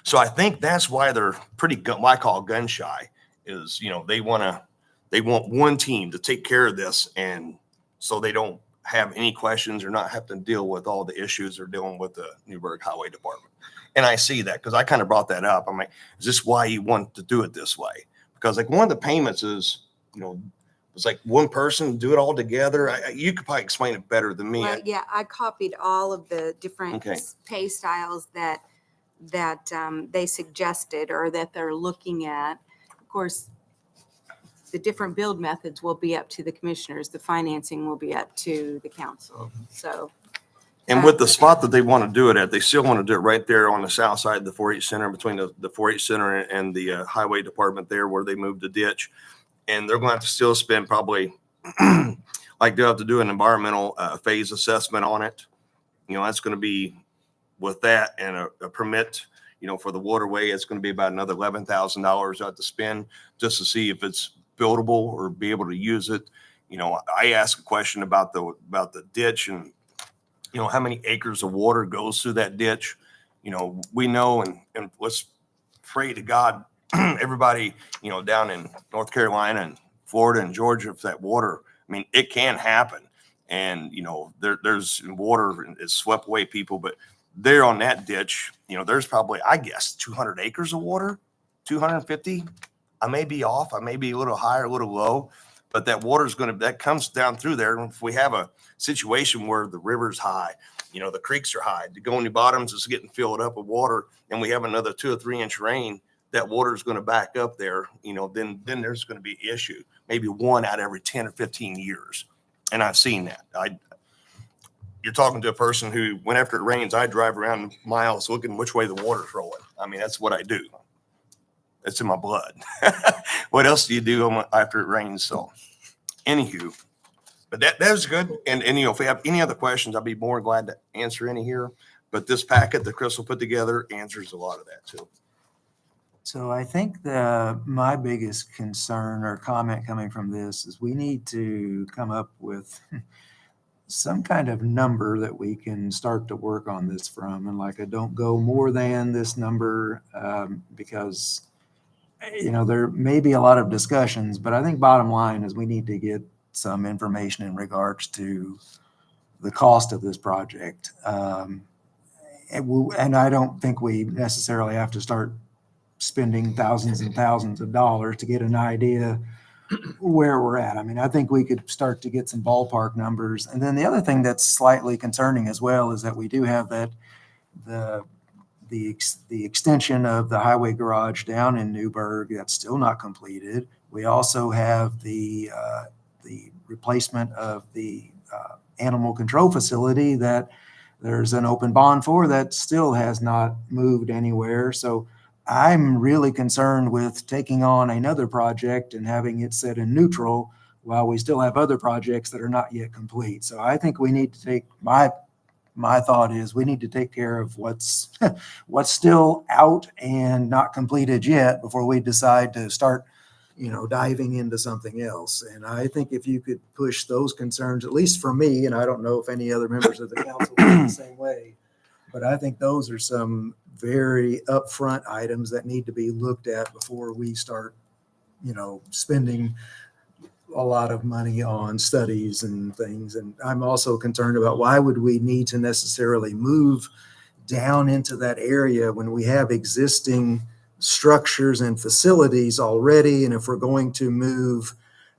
So I think that's why they're pretty what I call gun shy, is they want one team to take care of this, and so they don't have any questions or not have to deal with all the issues they're dealing with the Newburgh Highway Department. And I see that because I kind of brought that up. I'm like, is this why you want to do it this way? Because like one of the payments is, it's like one person do it all together. You could probably explain it better than me. Well, yeah, I copied all of the different Okay. pay styles that they suggested or that they're looking at. Of course, the different build methods will be up to the commissioners. The financing will be up to the council. So. And with the spot that they want to do it at, they still want to do it right there on the south side of the 4-H Center, between the 4-H Center and the highway department there, where they moved the ditch. And they're going to have to still spend probably, like they'll have to do an environmental phase assessment on it. That's going to be, with that and a permit, for the waterway, it's going to be about another $11,000 out to spend just to see if it's buildable or be able to use it. I asked a question about the ditch and, how many acres of water goes through that ditch. We know, and let's pray to God, everybody, down in North Carolina and Florida and Georgia, if that water, it can happen. And, there's water, it's swept away people, but there on that ditch, there's probably, I guess, 200 acres of water, 250. I may be off. I may be a little higher, a little low, but that water is that comes down through there. And if we have a situation where the river's high, the creeks are high, the going bottoms is getting filled up with water, and we have another 2 or 3 inch rain, that water is going to back up there, then there's going to be an issue, maybe one out of every 10 or 15 years. And I've seen that. You're talking to a person who, when after it rains, I drive around miles looking which way the water's rolling. That's what I do. It's in my blood. What else do you do after it rains? So, anywho, but that was good. And if we have any other questions, I'll be more glad to answer any here. But this packet that Crystal put together answers a lot of that too. So I think my biggest concern or comment coming from this is we need to come up with some kind of number that we can start to work on this from. And like, I don't go more than this number because, there may be a lot of discussions, but I think bottom line is we need to get some information in regards to the cost of this project. And I don't think we necessarily have to start spending thousands and thousands of dollars to get an idea where we're at. I think we could start to get some ballpark numbers. And then the other thing that's slightly concerning as well is that we do have that the extension of the highway garage down in Newburgh that's still not completed. We also have the replacement of the animal control facility that there's an open bond for that still has not moved anywhere. So I'm really concerned with taking on another project and having it set in neutral while we still have other projects that are not yet complete. So I think we need to take, my thought is we need to take care of what's still out and not completed yet before we decide to start diving into something else. And I think if you could push those concerns, at least for me, and I don't know if any other members of the council feel the same way, but I think those are some very upfront items that need to be looked at before we start, spending a lot of money on studies and things. And I'm also concerned about why would we need to necessarily move down into that area when we have existing structures and facilities already. And if we're going to move,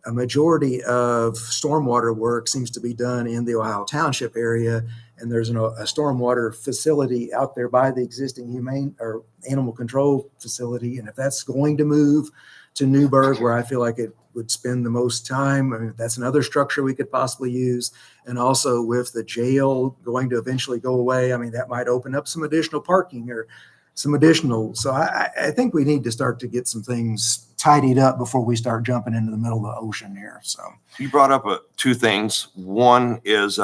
a majority of stormwater work seems to be done in the Ohio Township area. And there's a stormwater facility out there by the existing humane or animal control facility. And if that's going to move to Newburgh, where I feel like it would spend the most time, I mean, that's another structure we could possibly use. And also with the jail going to eventually go away, I mean, that might open up some additional parking or some additional. So I think we need to start to get some things tidied up before we start jumping into the middle of the ocean here. So You brought up two things. One is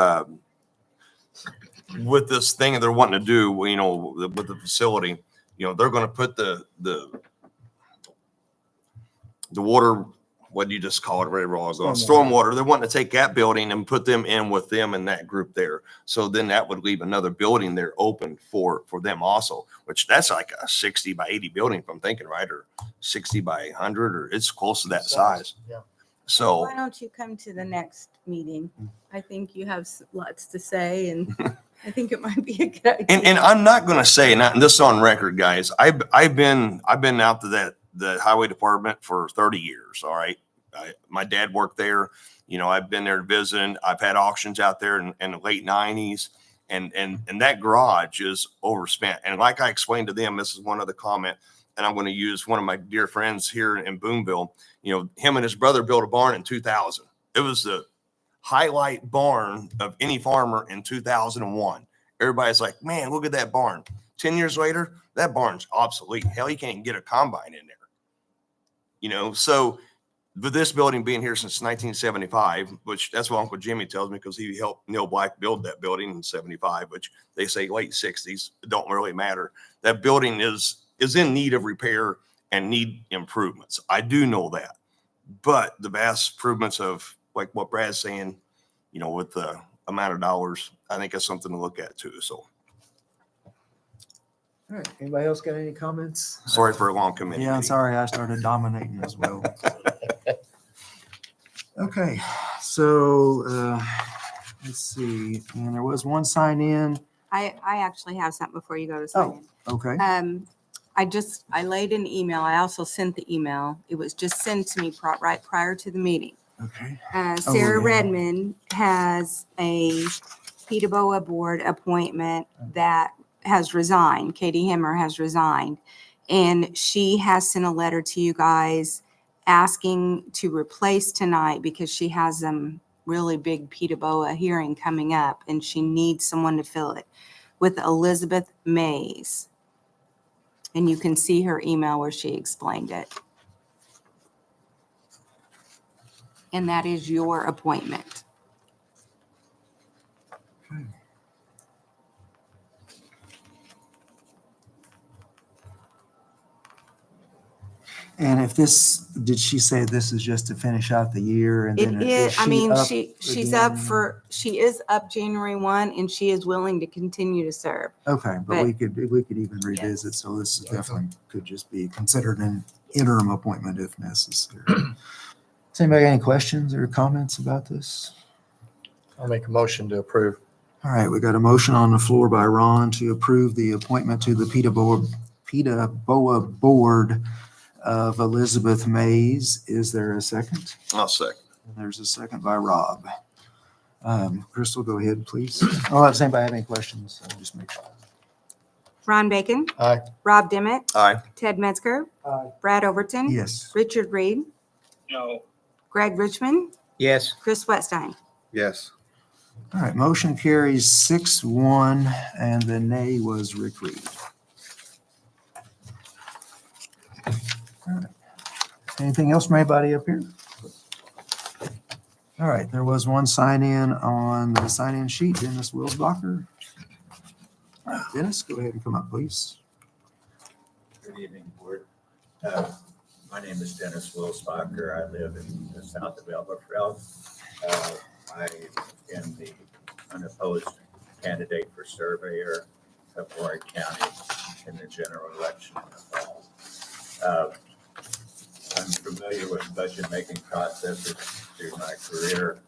with this thing they're wanting to do, with the facility, they're going to put the water, what do you just call it? Whatever I was going. Stormwater. They're wanting to take that building and put them in with them in that group there. So then that would leave another building there open for them also, which that's like a 60 by 80 building, if I'm thinking right, or 60 by 100, or it's close to that size. Yeah. So Why don't you come to the next meeting? I think you have lots to say, and I think it might be a good idea. and I'm not going to say, and this is on record, guys. I've been out to the highway department for 30 years. All right. My dad worked there. I've been there visiting. I've had auctions out there in the late 90s, and that garage is overspent. And like I explained to them, this is one other comment, and I'm going to use one of my dear friends here in Boonville. Him and his brother built a barn in 2000. It was the highlight barn of any farmer in 2001. Everybody's like, man, look at that barn. 10 years later, that barn's obsolete. Hell, you can't get a combine in there. So with this building being here since 1975, which that's what Uncle Jimmy tells me, because he helped Neil Black build that building in 75, which they say late 60s. It don't really matter. That building is in need of repair and need improvements. I do know that. But the vast improvements of, like what Brad's saying, with the amount of dollars, I think that's something to look at too. So all right. Anybody else got any comments? sorry for a long committee. Yeah, I'm meeting. sorry I started dominating as well. Okay, so let's see. And there was one sign in. I actually have something before you go to sign in. Okay. I laid an email. I also sent the email. It was just sent to me right prior to the meeting. Okay. Sarah yeah. Redmond has a PETA board appointment that has resigned. Katie Hemmer has resigned. And she has sent a letter to you guys asking to replace tonight because she has some really big PETA hearing coming up and she needs someone to fill it with Elizabeth Mays. And you can see her email where she explained it. And that is your appointment. And did she say this is just to finish out the year? And then It is, she's up again? she is up January 1 and she is willing to continue to serve. Okay, but we could even revisit. So this is definitely could just be considered an interim appointment if necessary. Does anybody got any questions or comments about this? I'll make a motion to approve. All right, we got a motion on the floor by Ron to approve the appointment to the PETA board of Elizabeth Mays. Is there a second? I'll second. And there's a second by Rob. Crystal, go ahead, please. Oh, does anybody have any questions? I'll just make sure. Ron Bacon. Aye. Rob Dimmitt. Aye. Ted Metzger. Aye. Brad Overton. Yes. Richard Reed. No. Greg Richmond. Yes. Chris Wetstein. Yes. All right, motion carries 6-1, and the nay was Rick Reed. All right. Anything else from anybody up here? All right, there was one sign-in on the sign-in sheet, Dennis Wilsbacher. All right, Dennis, go ahead and come up, please. Good evening, board. My name is Dennis Wilsbacher. I live in the south of Elberfeld. I am the unopposed candidate for surveyor of Warrick County in the general election in the fall. I'm familiar with budget-making processes through my career,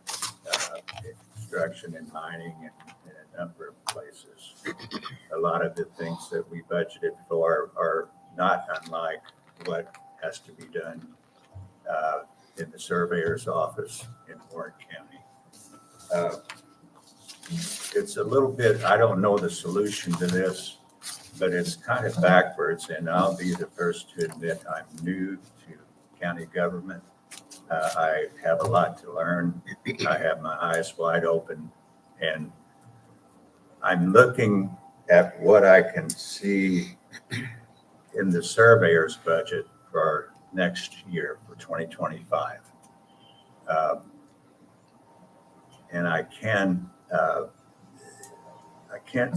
in construction and mining and in a number of places. A lot of the things that we budgeted for are not unlike what has to be done in the surveyor's office in Warrick County. It's a little bit, I don't know the solution to this, but it's kind of backwards, and I'll be the first to admit I'm new to county government. I have a lot to learn. I have my eyes wide open, and I'm looking at what I can see in the surveyor's budget for next year, for 2025. And I can't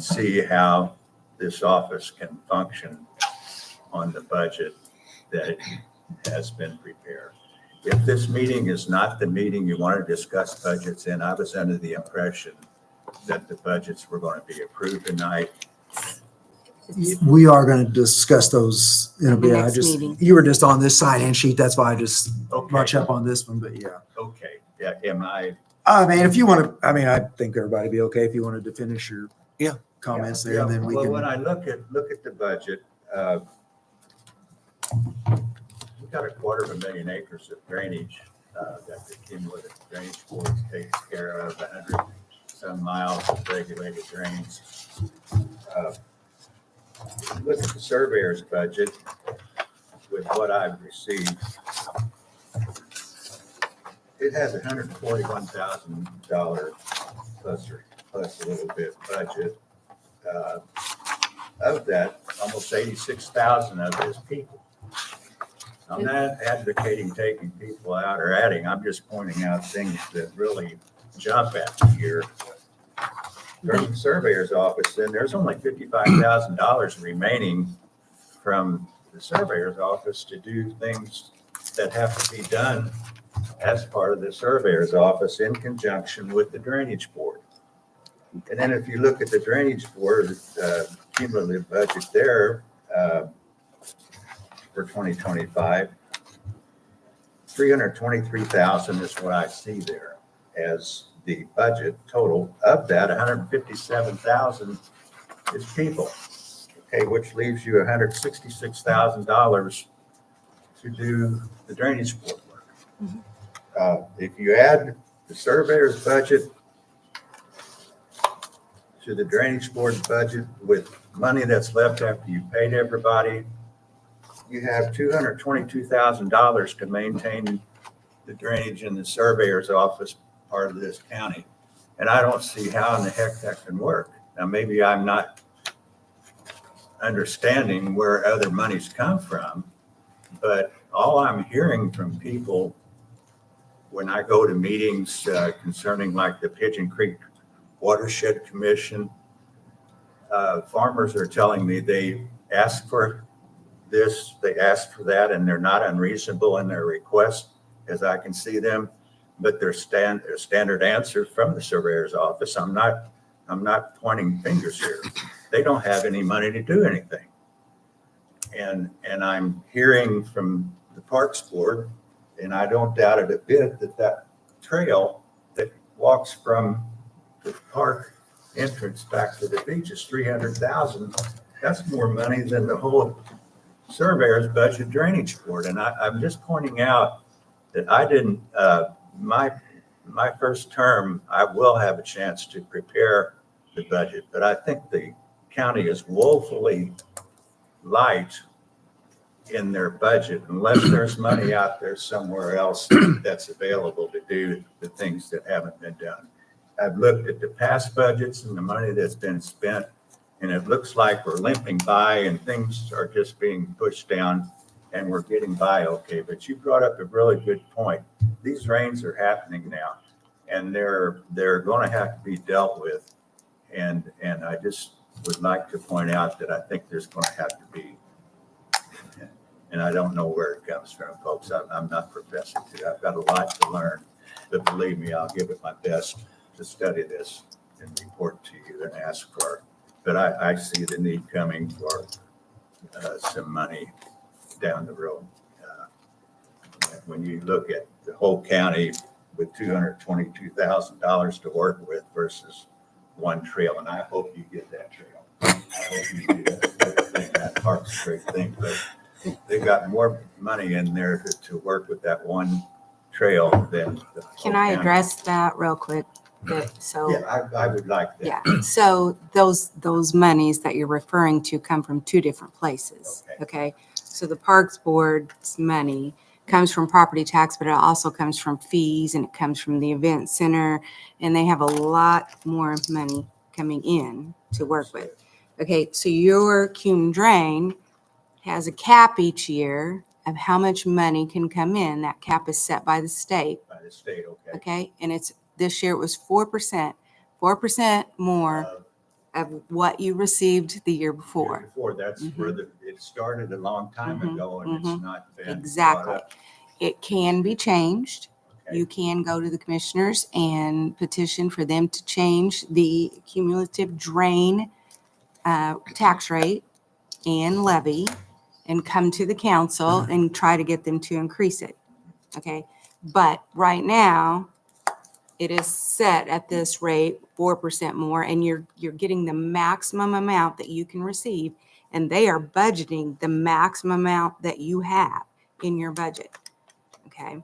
see how this office can function on the budget that has been prepared. If this meeting is not the meeting you want to discuss budgets in, I was under the impression that the budgets were going to be approved tonight. We are going to discuss those in a bit. I next just, meeting. you were just on this sign-in sheet. That's why I just Okay. bunch up on this one, but yeah. Okay, yeah, am I? I mean, if you want to, I mean, I think everybody be okay if you wanted to finish your comments there, and then we Well, when can. I look at the budget, we've got 250,000 acres of drainage that the cumulative drainage board takes care of, 100 some miles of regulated drains. Look at the surveyor's budget with what I've received. It has $141,000 plus a little bit budget. Of that, almost 86,000 of it is people. I'm not advocating taking people out or adding. I'm just pointing out things that really jump at me here. From the surveyor's office, then there's only $55,000 remaining from the surveyor's office to do things that have to be done as part of the surveyor's office in conjunction with the drainage board. And then if you look at the drainage board cumulative budget there for 2025, 323,000 is what I see there as the budget total. Of that, 157,000 is people. Okay, which leaves you $166,000 to do the drainage board work. If you add the surveyor's budget to the drainage board budget with money that's left after you paid everybody, you have $222,000 to maintain the drainage in the surveyor's office part of this county. And I don't see how in the heck that can work. Now, maybe I'm not understanding where other monies come from, but all I'm hearing from people when I go to meetings concerning like the Pigeon Creek Watershed Commission, farmers are telling me they ask for this, they ask for that, and they're not unreasonable in their request as I can see them. But their standard answer from the surveyor's office, I'm not pointing fingers here. They don't have any money to do anything. And I'm hearing from the Parks Board, and I don't doubt it a bit, that trail that walks from the park entrance back to the beach is $300,000. That's more money than the whole surveyor's budget drainage board. And I'm just pointing out that I didn't, my first term, I will have a chance to prepare the budget, but I think the county is woefully light in their budget unless there's money out there somewhere else that's available to do the things that haven't been done. I've looked at the past budgets and the money that's been spent, and it looks like we're limping by and things are just being pushed down and we're getting by okay. But you brought up a really good point. These rains are happening now, and they're going to have to be dealt with. And I just would like to point out that I think there's going to have to be And I don't know where it comes from, folks. I'm not professing to. I've got a lot to learn, but believe me, I'll give it my best to study this and report to you and ask for. But I see the need coming for some money down the road. When you look at the whole county with $222,000 to work with versus one trail, and I hope you get that trail. I hope you do that thing. That park's a great thing, but they got more money in there to work with that one trail than the whole Can I county. address that real quick? So. Yeah, I would like that. Yeah, so those monies that you're referring to come from two different places, okay? So the Parks Board's money comes from property tax, but it also comes from fees and it comes from the event center, and they have a lot more money coming in to work with. Okay, so your cum drain has a cap each year of how much money can come in. That cap is set by the state. By the state, okay. Okay, and this year it was 4% more of what you received the year before. Before, that's where it started a long time ago, and it's not been brought Exactly. up. It can be changed. Okay. You can go to the commissioners and petition for them to change the cumulative drain tax rate and levy and come to the council and try to get them to increase it. Okay, but right now, it is set at this rate, 4% more, and you're getting the maximum amount that you can receive, and they are budgeting the maximum amount that you have in your budget. Okay,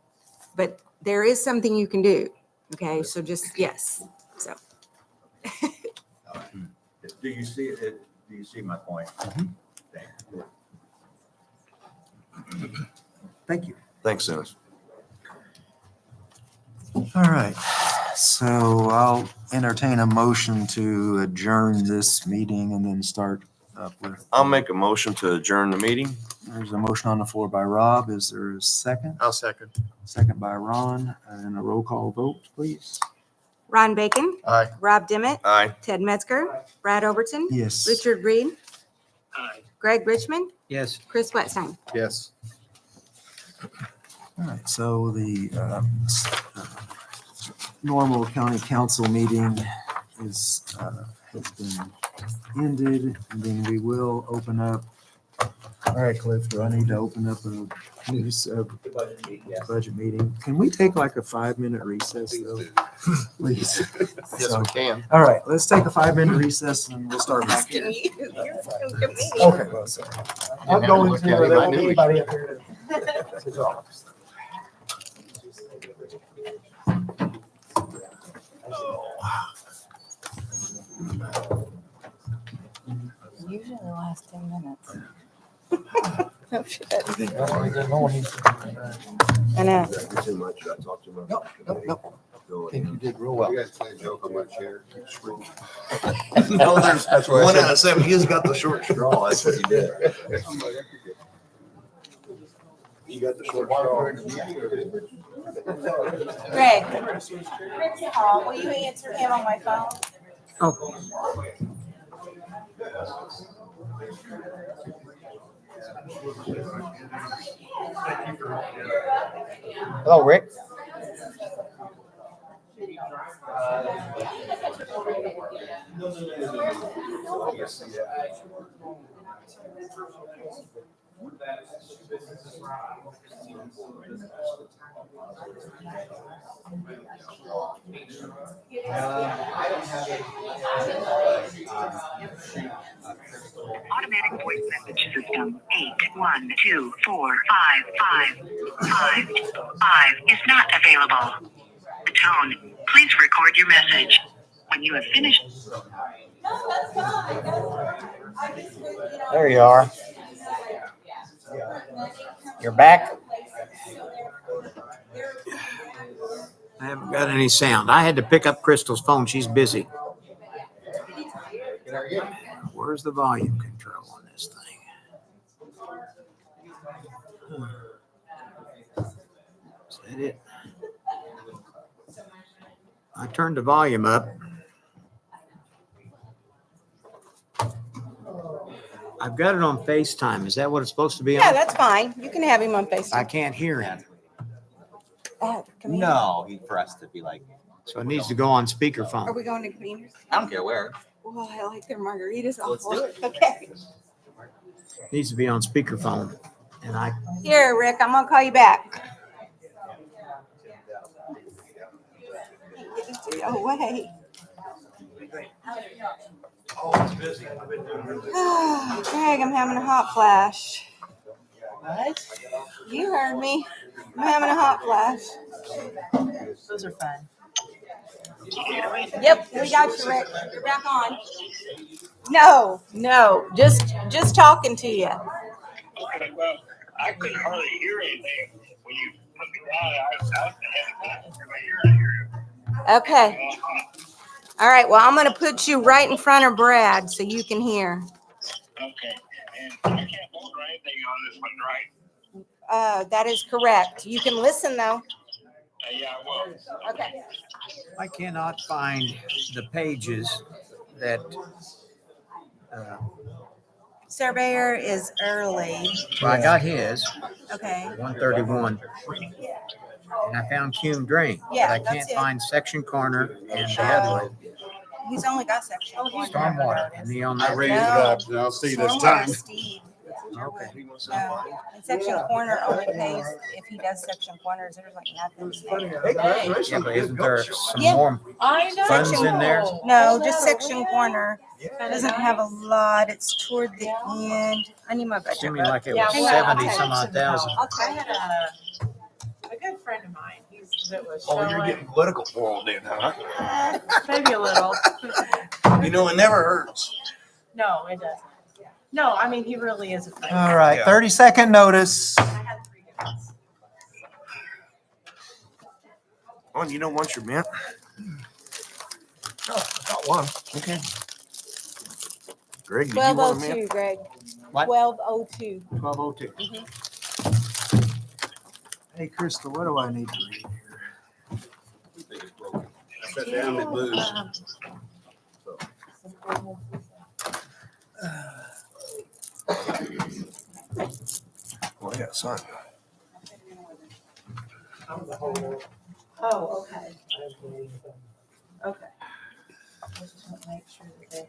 but there is something you can do. Okay, so just yes. So Do you see it? Do you see my point? Thank you. Thank you. Thanks, Dennis. All right, so I'll entertain a motion to adjourn this meeting and then start up with. I'll make a motion to adjourn the meeting. There's a motion on the floor by Rob. Is there a second? I'll second. Second by Ron, and a roll call vote, please. Ron Bacon, Aye. Rob Dimmitt, Aye. Ted Metzger, Brad Overton, Yes. Richard Reed, Aye. Greg Richmond, Yes. Chris Wetstein. Yes. All right, so the normal county council meeting has been ended, and then we will open up. All right, Cliff, do I need to open up a budget meeting? Can we take like a 5-minute recess though? Please. Yes, So, we can. all right, let's take a 5-minute recess and we'll start back here. Okay, well, sorry. I'm going to, there won't be anybody up here to talk. Usually the last 10 minutes. No shit. I know. Too much. I talked too much. Nope. I think you did real well. You guys play a joke on my chair. No, there's That's what I one said. out of 7. You just got the short straw. That's what you did. You got the short straw. Greg, Rick's call. Will you answer him on my phone? Hello, Rick. Automatic voice message system 81245555 is not available. The tone, please record your message. When you have finished. There you are. You're back. I haven't got any sound. I had to pick up Crystal's phone. She's busy. Where's the volume control on this thing? Is that it? I turned the volume up. I've got it on FaceTime. Is that what it's supposed to be Yeah, on? that's fine. You can have him on I FaceTime. can't hear him, Come here. No, for us to be like, so it needs to go on Are speakerphone. we going to conveners? I don't care where. Well, I like their margaritas. Let's awful. do it. Okay. Needs to be on speakerphone. And I, Here, Rick, I'm gonna call you back. No way. Greg, I'm having a hot flash. What? You heard me. I'm having a hot flash. Those are fun. Yep, we got you, Rick. You're back on. No, just talking to you. Okay, well, I couldn't hardly hear anything when you put me down. I was ahead of time. Okay. All right, well, I'm gonna put you right in front of Brad so you can hear. Okay, and I can't vote or anything on this one, right? That is correct. You can listen though. Yeah, I will. Okay. I cannot find the pages that, Surveyor is early. well, I got his, Okay. 131. And I found Cume Drain, but Yeah, I that's can't it. find Section Corner and the other one, He's only got section. Stormwater. And the on I that. raised it up, and I'll see this Stormwater, time. Steve. Okay. And section corner only pays if he does section corners. There's like nothing there. Yeah, but isn't there some Yeah. more I know. funds in there? No, just section corner. Doesn't have a lot. It's toward the end. I need my budget. Seeming like it Yeah, was well, 70 I'll some tell you odd thousand. I had a good friend of mine. That was Oh, you're showing, getting political for all then, huh? maybe a little. You know, it never hurts. No, it doesn't. No, I mean, he really is a friend. All right, Yeah. 30-second notice. I had 3 kids. Oh, you don't want your mint? Oh, I got one. Okay. Greg, did you want a mint? 1202, Greg. What? 1202. 1202. Hey, Crystal, what do I need to read here? I sat down, it moves. Well, I got sun. Oh, okay. Okay. I just want to make sure that they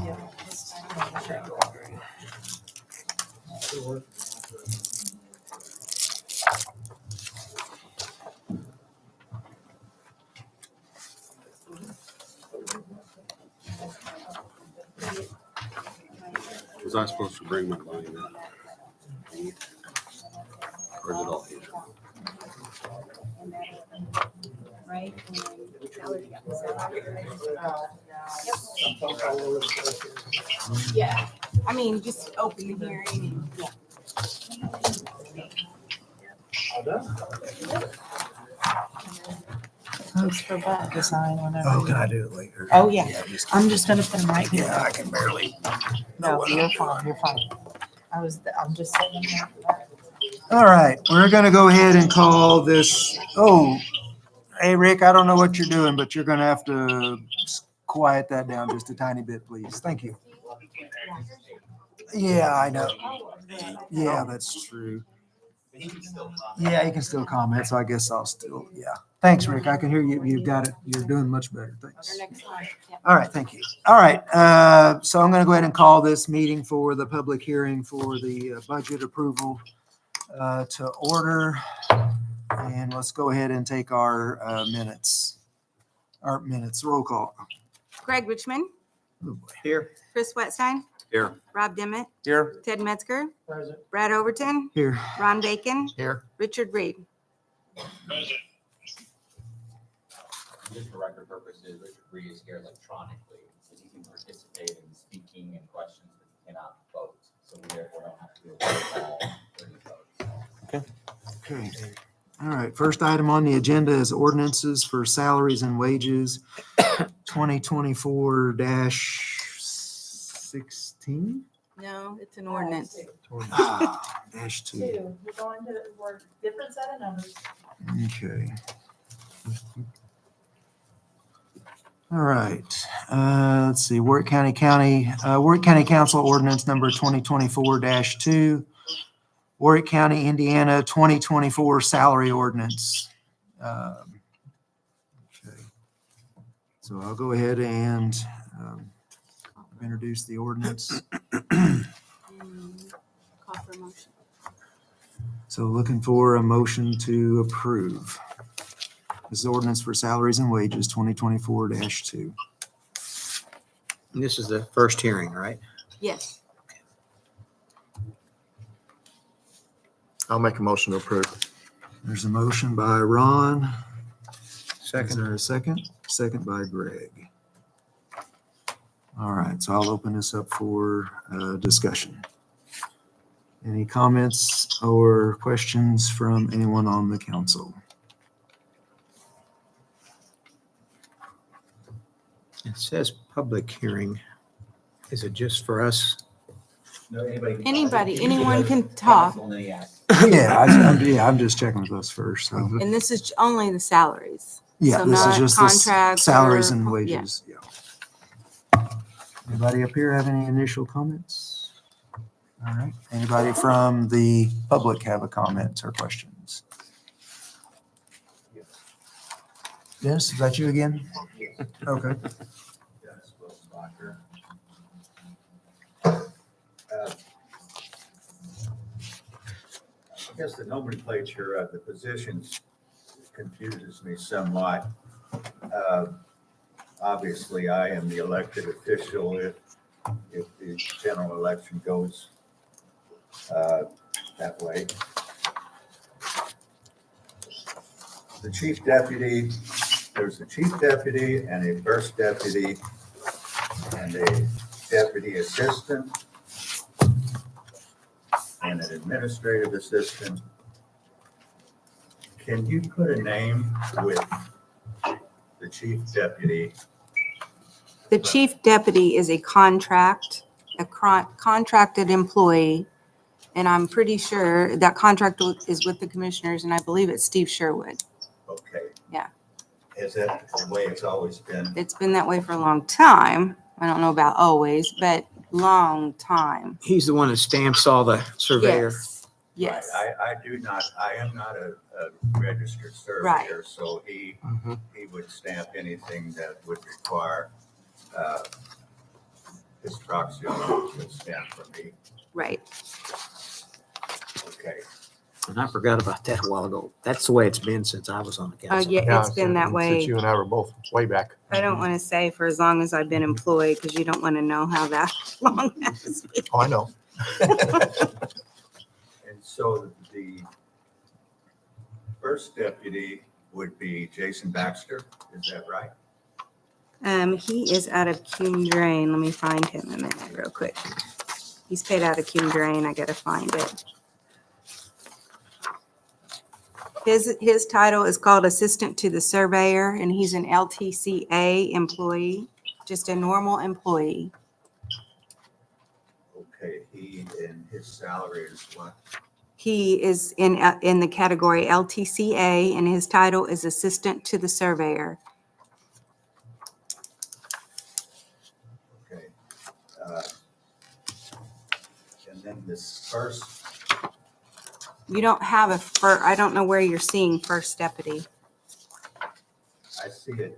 give this time. Was I supposed to bring my volume up? Or is it all here? Right? Yeah. I mean, just open the hearing. It's for back design whenever. Oh, can I do it later? Oh, yeah. just- I'm just gonna put them right here. Yeah, I can barely. No, you're fine, you're fine. I'm just saying that. All right, we're gonna go ahead and call this, oh, hey, Rick, I don't know what you're doing, but you're gonna have to quiet that down just a tiny bit, please. Thank you. Yeah, I know. Yeah, that's true. Yeah, you can still comment, so I guess I'll still, yeah. Thanks, Rick. I can hear you. You've got it. You're doing much better. Thanks. All right, thank you. All right, so I'm gonna go ahead and call this meeting for the public hearing for the budget approval to order. And let's go ahead and take our minutes. Our minutes, roll call. Greg Richmond, Oh, boy. Here. Chris Wetstein, Here. Rob Dimmitt, Here. Ted Metzger, Present. Brad Overton, Here. Ron Bacon, Here. Richard Reed. Present. Just for record purposes, Richard Reed is here electronically, so he can participate in speaking and questions, but he cannot vote. So we therefore don't have to do a roll call or any votes. Okay. All right, first item on the agenda is ordinances for salaries and wages, 2024-16. No, it's an ordinance. -2. We're going to, we're different set of numbers. Okay. All right, let's see, Warrick County Council Ordinance number 2024-2, Warrick County, Indiana, 2024 Salary Ordinance. Okay. So I'll go ahead and introduce the ordinance. Call for a motion. So looking for a motion to approve. This is ordinance for salaries and wages, 2024-2. And this is the first hearing, right? Yes. I'll make a motion to approve. There's a motion by Ron. Is Second. there a second? Second by Greg. All right, so I'll open this up for discussion. Any comments or questions from anyone on the council? It says public hearing. Is it just for us? No, anybody. Anybody, anyone can talk. Council, and then he asks. I'm just checking with us first. So, And this is only the salaries. yeah, So this is not just the contracts salaries or- and yeah. wages. Yeah. Anybody up here have any initial comments? All right. Anybody from the public have a comment or questions? Dennis, is that you again? Okay. Dennis Wilsbacher. I guess the nomenclature of the positions confuses me somewhat. Obviously, I am the elected official if the general election goes that way. The chief deputy, there's a chief deputy and a first deputy and a deputy assistant and an administrative assistant. Can you put a name with the chief deputy? The chief deputy is a contracted employee. And I'm pretty sure that contract is with the commissioners, and I believe it's Steve Sherwood. Okay. Yeah. Is that the way it's always been? It's been that way for a long time. I don't know about always, but long time. He's the one that stamps all the surveyor. Yes. Yes. Right. I am not a registered Right. surveyor, so he would stamp anything that would require his proxy would stamp for me. Right. Okay. And I forgot about that a while ago. That's the way it's been since I was on the Oh, council. yeah, it's been that way. Since you and I were both way back. I don't want to say for as long as I've been employed, because you don't want to know how that long has been. Oh, I know. And so the first deputy would be Jason Baxter, is that right? He is out of Cume Drain. Let me find him a minute real quick. He's paid out of Cume Drain. I gotta find it. His title is called Assistant to the Surveyor, and he's an LTCA employee, just a normal employee. Okay, he and his salary is what? He is in the category LTCA, and his title is Assistant to the Surveyor. Okay. And then this first, You don't have I don't know where you're seeing first deputy. I see a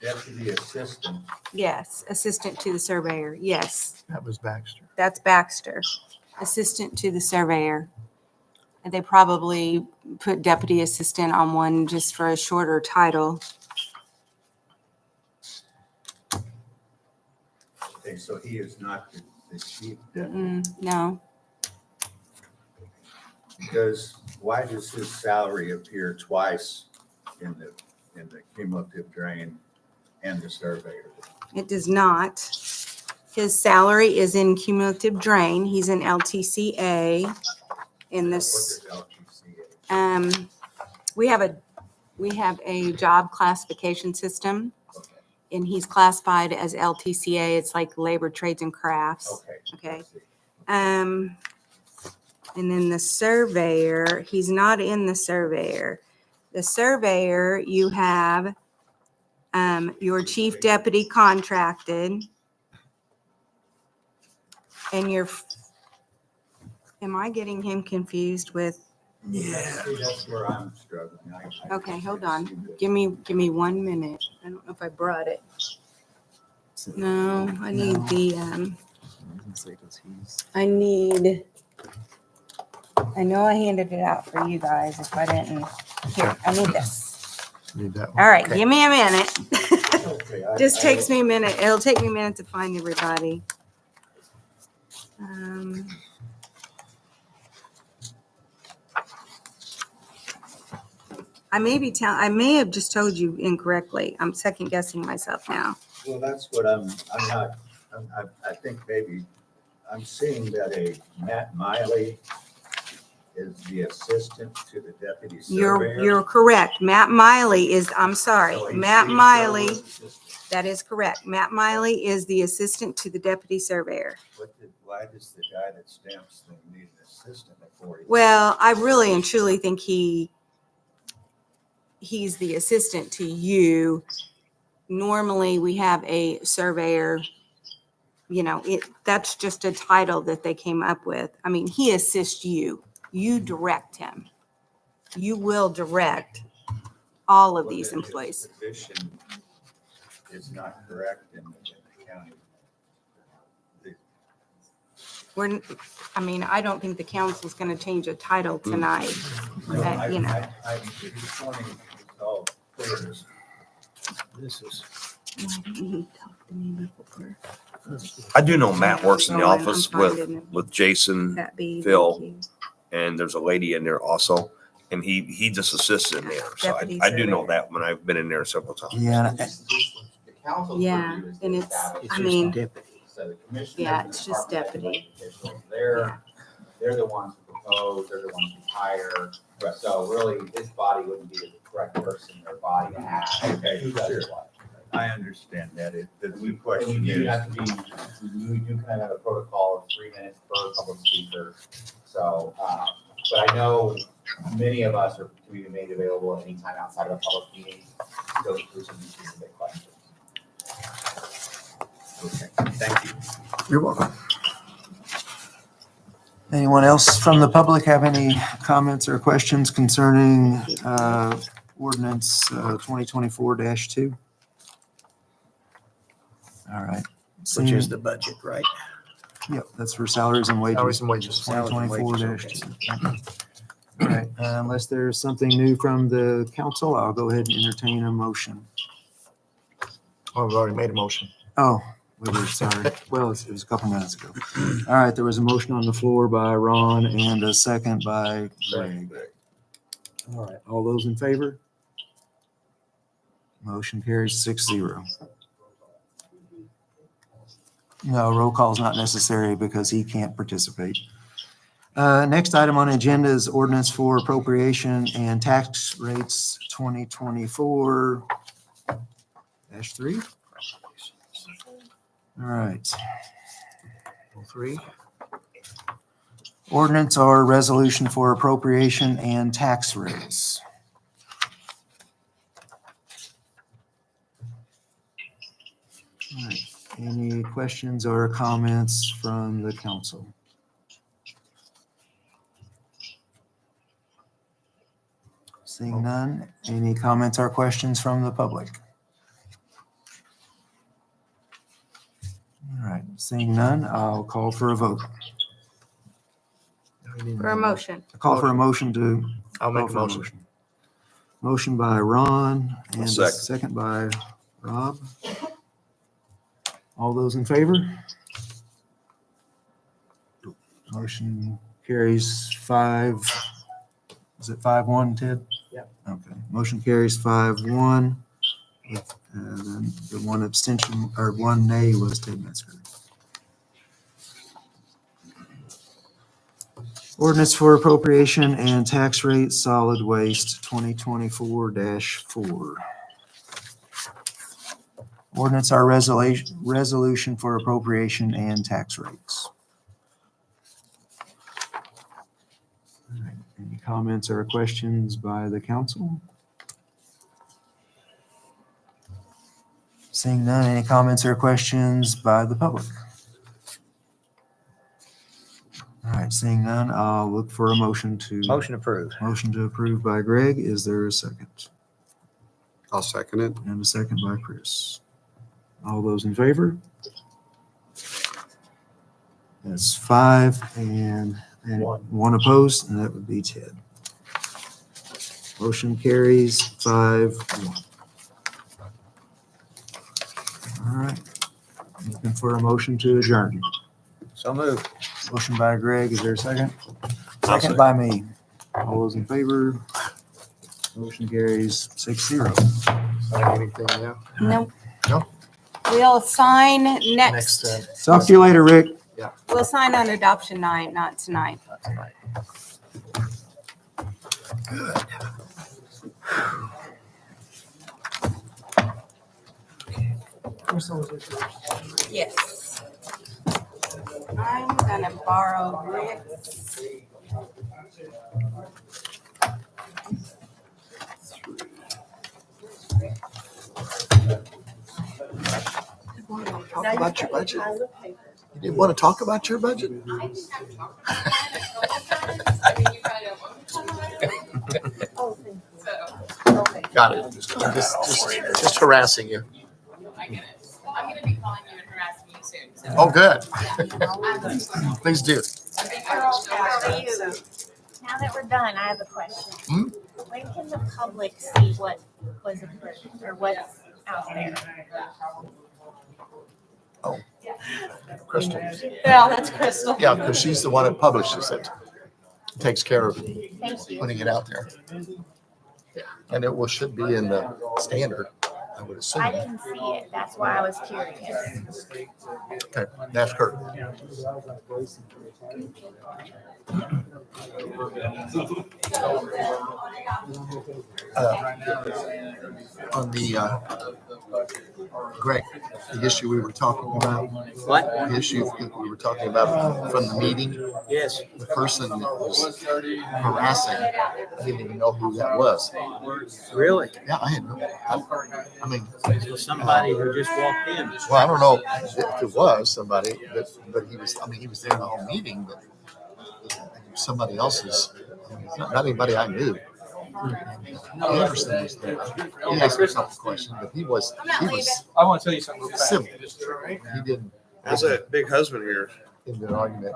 deputy assistant. Yes, Assistant to the Surveyor. Yes, That was Baxter. that's Baxter, Assistant to the Surveyor. And they probably put Deputy Assistant on one just for a shorter title. Okay, so he is not the chief deputy. No, Why does his salary appear twice in the cumulative drain and the surveyor? it does not. His salary is in cumulative drain. He's in LTCA. In this, What does LTCA? we have a job classification system, and he's classified as LTCA. It's like labor, trades, and crafts. Okay. And then the surveyor, he's not in the surveyor. The surveyor, you have Your chief deputy contracted. And am I getting him confused with? Yeah. See, that's where I'm struggling. Okay, hold on. Give me 1 minute. I don't know if I brought it. No, I need I know I handed it out for you guys if I didn't. Here, I need this. Need that one. All right, Okay. give me a minute. Okay, Just takes me a minute. It'll take me a minute to find everybody. I may have just told you incorrectly. I'm second guessing myself now. Well, that's what I think maybe I'm seeing that a Matt Miley is the assistant to the deputy surveyor. You're correct. Matt Miley is, I'm sorry, So he's Matt Steve Miley, Sherwood's assistant. that is correct. Matt Miley is the assistant to the deputy surveyor. Why does the guy that stamps them need an assistant before he? Well, I really and truly think he's the assistant to you. Normally, we have a surveyor, that's just a title that they came up with. I mean, he assists you. You direct him. You will direct all of these employees. His position is not correct in the county. I don't think the council's going to change a title tonight. He's wanting it all clear. This is. Why didn't he talk to me before? I do know Matt works in the Oh, and office I'm finding it. with Jason, That B, Phil. thank you. and there's a lady in there also. And he just assists in there. So Deputy I do know surveyor. that when I've been in there several times. Yeah. The council's Yeah, purview is and the it's, establishment. Deputy. So the commissioners. Yeah, and the it's just department deputy. officials, they're the ones who propose, they're the ones who hire. So really, this body wouldn't be the correct person or body to ask. Okay, Who does sure. what? I understand that. The new And question we do is, have to be, we do kind of have a protocol of 3 minutes per public speaker. So, but I know many of us are to be made available at any time outside of a public meeting to go through some specific questions. okay, thank you. You're welcome. Anyone else from the public have any comments or questions concerning ordinance 2024-2? All right. Which is the budget, right? Yep, that's for salaries and wages. Salaries and wages. Salaries and wages, 2024-2. All right, unless there's something new from the council, I'll go ahead and entertain a motion. Oh, we've already made a motion. Oh, sorry. Well, it was a couple minutes ago. All right, there was a motion on the floor by Ron and a second by Greg. All right, all those in favor? Motion carries 6-0. No, roll call is not necessary because he can't participate. Next item on the agenda is ordinance for appropriation and tax rates 2024-3. All right. 3. Ordinance or resolution for appropriation and tax rates. All right. Any questions or comments from the council? Seeing none, any comments or questions from the public? All right, seeing none, I'll call for a vote. For a motion. I call for a motion to. I'll make call a for motion. Motion by Ron and a second. second by Rob. All those in favor? Motion carries 5. Is it 5-1, Ted? Yep. Okay, motion carries 5-1. With the one abstention or one nay was Ted Metzger. Ordinance for appropriation and tax rate solid waste 2024-4. Ordinance our resolution for appropriation and tax rates. All right, any comments or questions by the council? Seeing none, any comments or questions by the public? All right, seeing none, I'll look for a motion to. Motion approved. Motion to approve by Greg. Is there a second? I'll second it. And a second by Chris. All those in favor? That's 5 and one opposed, and that would be Ted. Motion carries 5-1. All right. Looking for a motion to adjourn. So moved. Motion by Greg. Is there a second? I'll Second by me. All those in favor? Motion carries 6-0. Sign anything now? Nope. No? We'll sign Next, next. Talk to you later, Rick. We'll sign on adoption night, not tonight. Yes. I'm gonna borrow Rick's. Talk about your budget. You didn't want to talk about your budget? Got it. Just harassing you. I get it. I'm gonna be calling you and harassing you soon. So. Oh, good. Please do. Now that we're done, I have a question. Hmm? When can the public see what was approved or what's out there? Oh, Crystal. Yeah, that's Crystal. Yeah, because she's the one that publishes it. Takes care of Thank you. putting it out there. And it will, should be in the standard, I would assume. I didn't see it. That's why I was curious. Okay, that's Kurt. On the, Greg, the issue we were talking about. What? The issue we were talking about from the meeting, Yes. the person that was harassing, I didn't even know who that was. Really? Yeah, I had no, I mean, Somebody who just walked in. well, I don't know if it was somebody, but he was, I mean, he was there the whole meeting, but somebody else's, I mean, not anybody I knew. Anderson was there. He asked me a couple questions, but he was, I want to tell you something. civil. He didn't. How's that big husband here? Into an argument.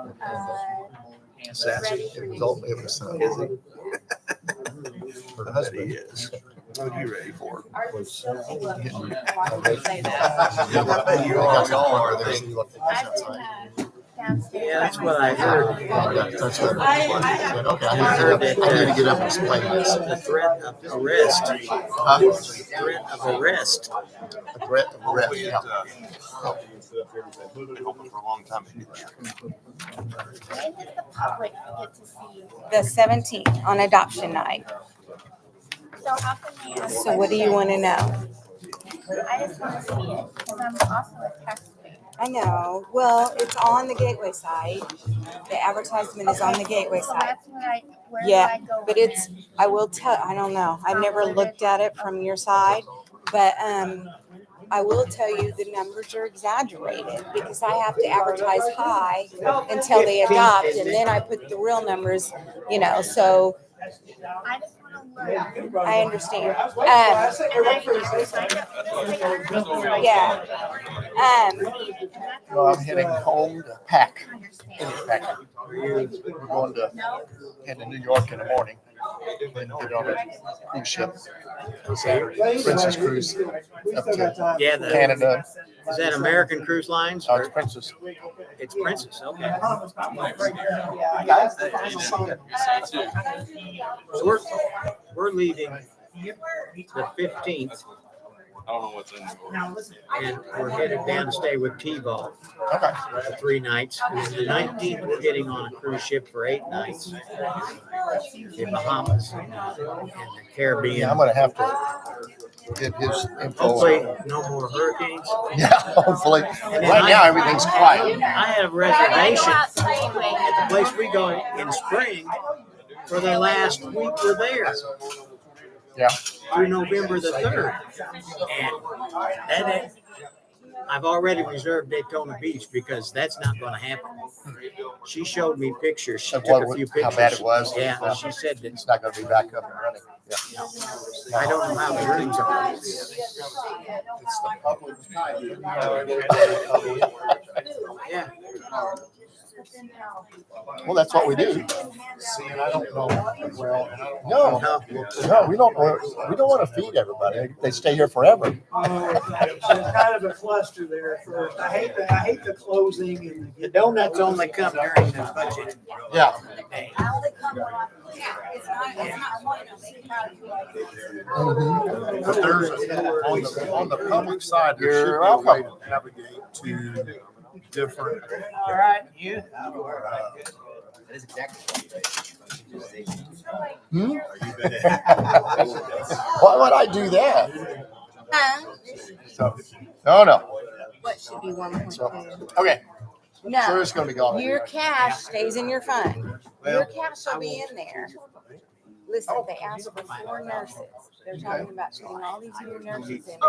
Sassy. It was her husband. He is. What are you ready for? Was Say I got all over there. See what they was outside. Yeah, that's what I heard. Yeah, that's what I said. Okay, I need to get up and explain this. The threat of arrest. Huh? Threat of arrest. A threat of arrest, yeah. Been hoping for a long time to do that. When did the public get to see? The 17th on adoption night. So how can they ask? So what do you want to know? I just want to see it because I'm also a taxpayer. I know. Well, it's on the Gateway site. The advertisement is on the Gateway So site. that's where Yeah, do I go? but and it's, then- I will tell, I don't know. I've never looked at it from your side, but I will tell you the numbers are exaggerated because I have to advertise high until they adopt, and then I put the real numbers, you know, so I just want to learn. I understand. And I signed up for this thing. Yeah. No, I'm heading home to pack. Understand. We're going to head to New York in the morning. Then get on a cruise ship. Princess Cruise up to Yeah, Canada. Is that American Cruise Lines? Oh, it's Princess. It's Princess, okay. So we're leaving the 15th. I don't know what's in there. And we're headed down to stay with T-Ball Okay. for 3 nights. And the 19th, we're getting on a cruise ship for 8 nights. The Bahamas and the Caribbean. Yeah, I'm gonna have to get his info. Hopefully, no more hurricanes. Yeah, hopefully. Right now, everything's quiet. I had a reservation at the place we go in spring for the last week we're there. Yeah. Through November the 3rd. And I've already reserved Daytona Beach because that's not gonna happen. She showed me pictures. She Of took what- a few how pictures. bad it was? Yeah, Yeah. she said that It's not gonna be back up and running. Yeah. I don't know how the rooms are. It's the public's time. Yeah. Well, that's what we do. See, and I don't know. Well, no, we don't want to feed everybody. They stay here forever. It's kind of a cluster there first. I hate the closing and. The donuts only come during the budget. Yeah. But there's, on the public side, there should be You're a way welcome. to navigate to different. All right, you. That is exactly. Hmm? Why would I do that? So, no. What should be 1.2? Okay. No. So it's gonna be gone. Your cash stays in your fund. Your cash will be in there. Listen, they asked for 4 nurses. They're talking about putting all these new nurses in.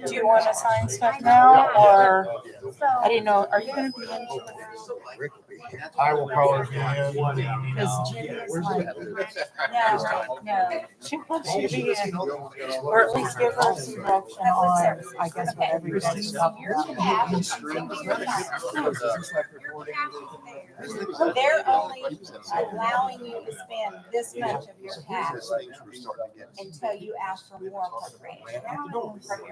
Do you want to sign stuff now, or, I didn't know, are you gonna be in? I will probably be in. Because Jimmy is like, no, she wants you to be in, or at least give her some direction on, I guess, what everybody's talking about. They're only allowing you to spend this much of your cash until you ask for more appropriation from your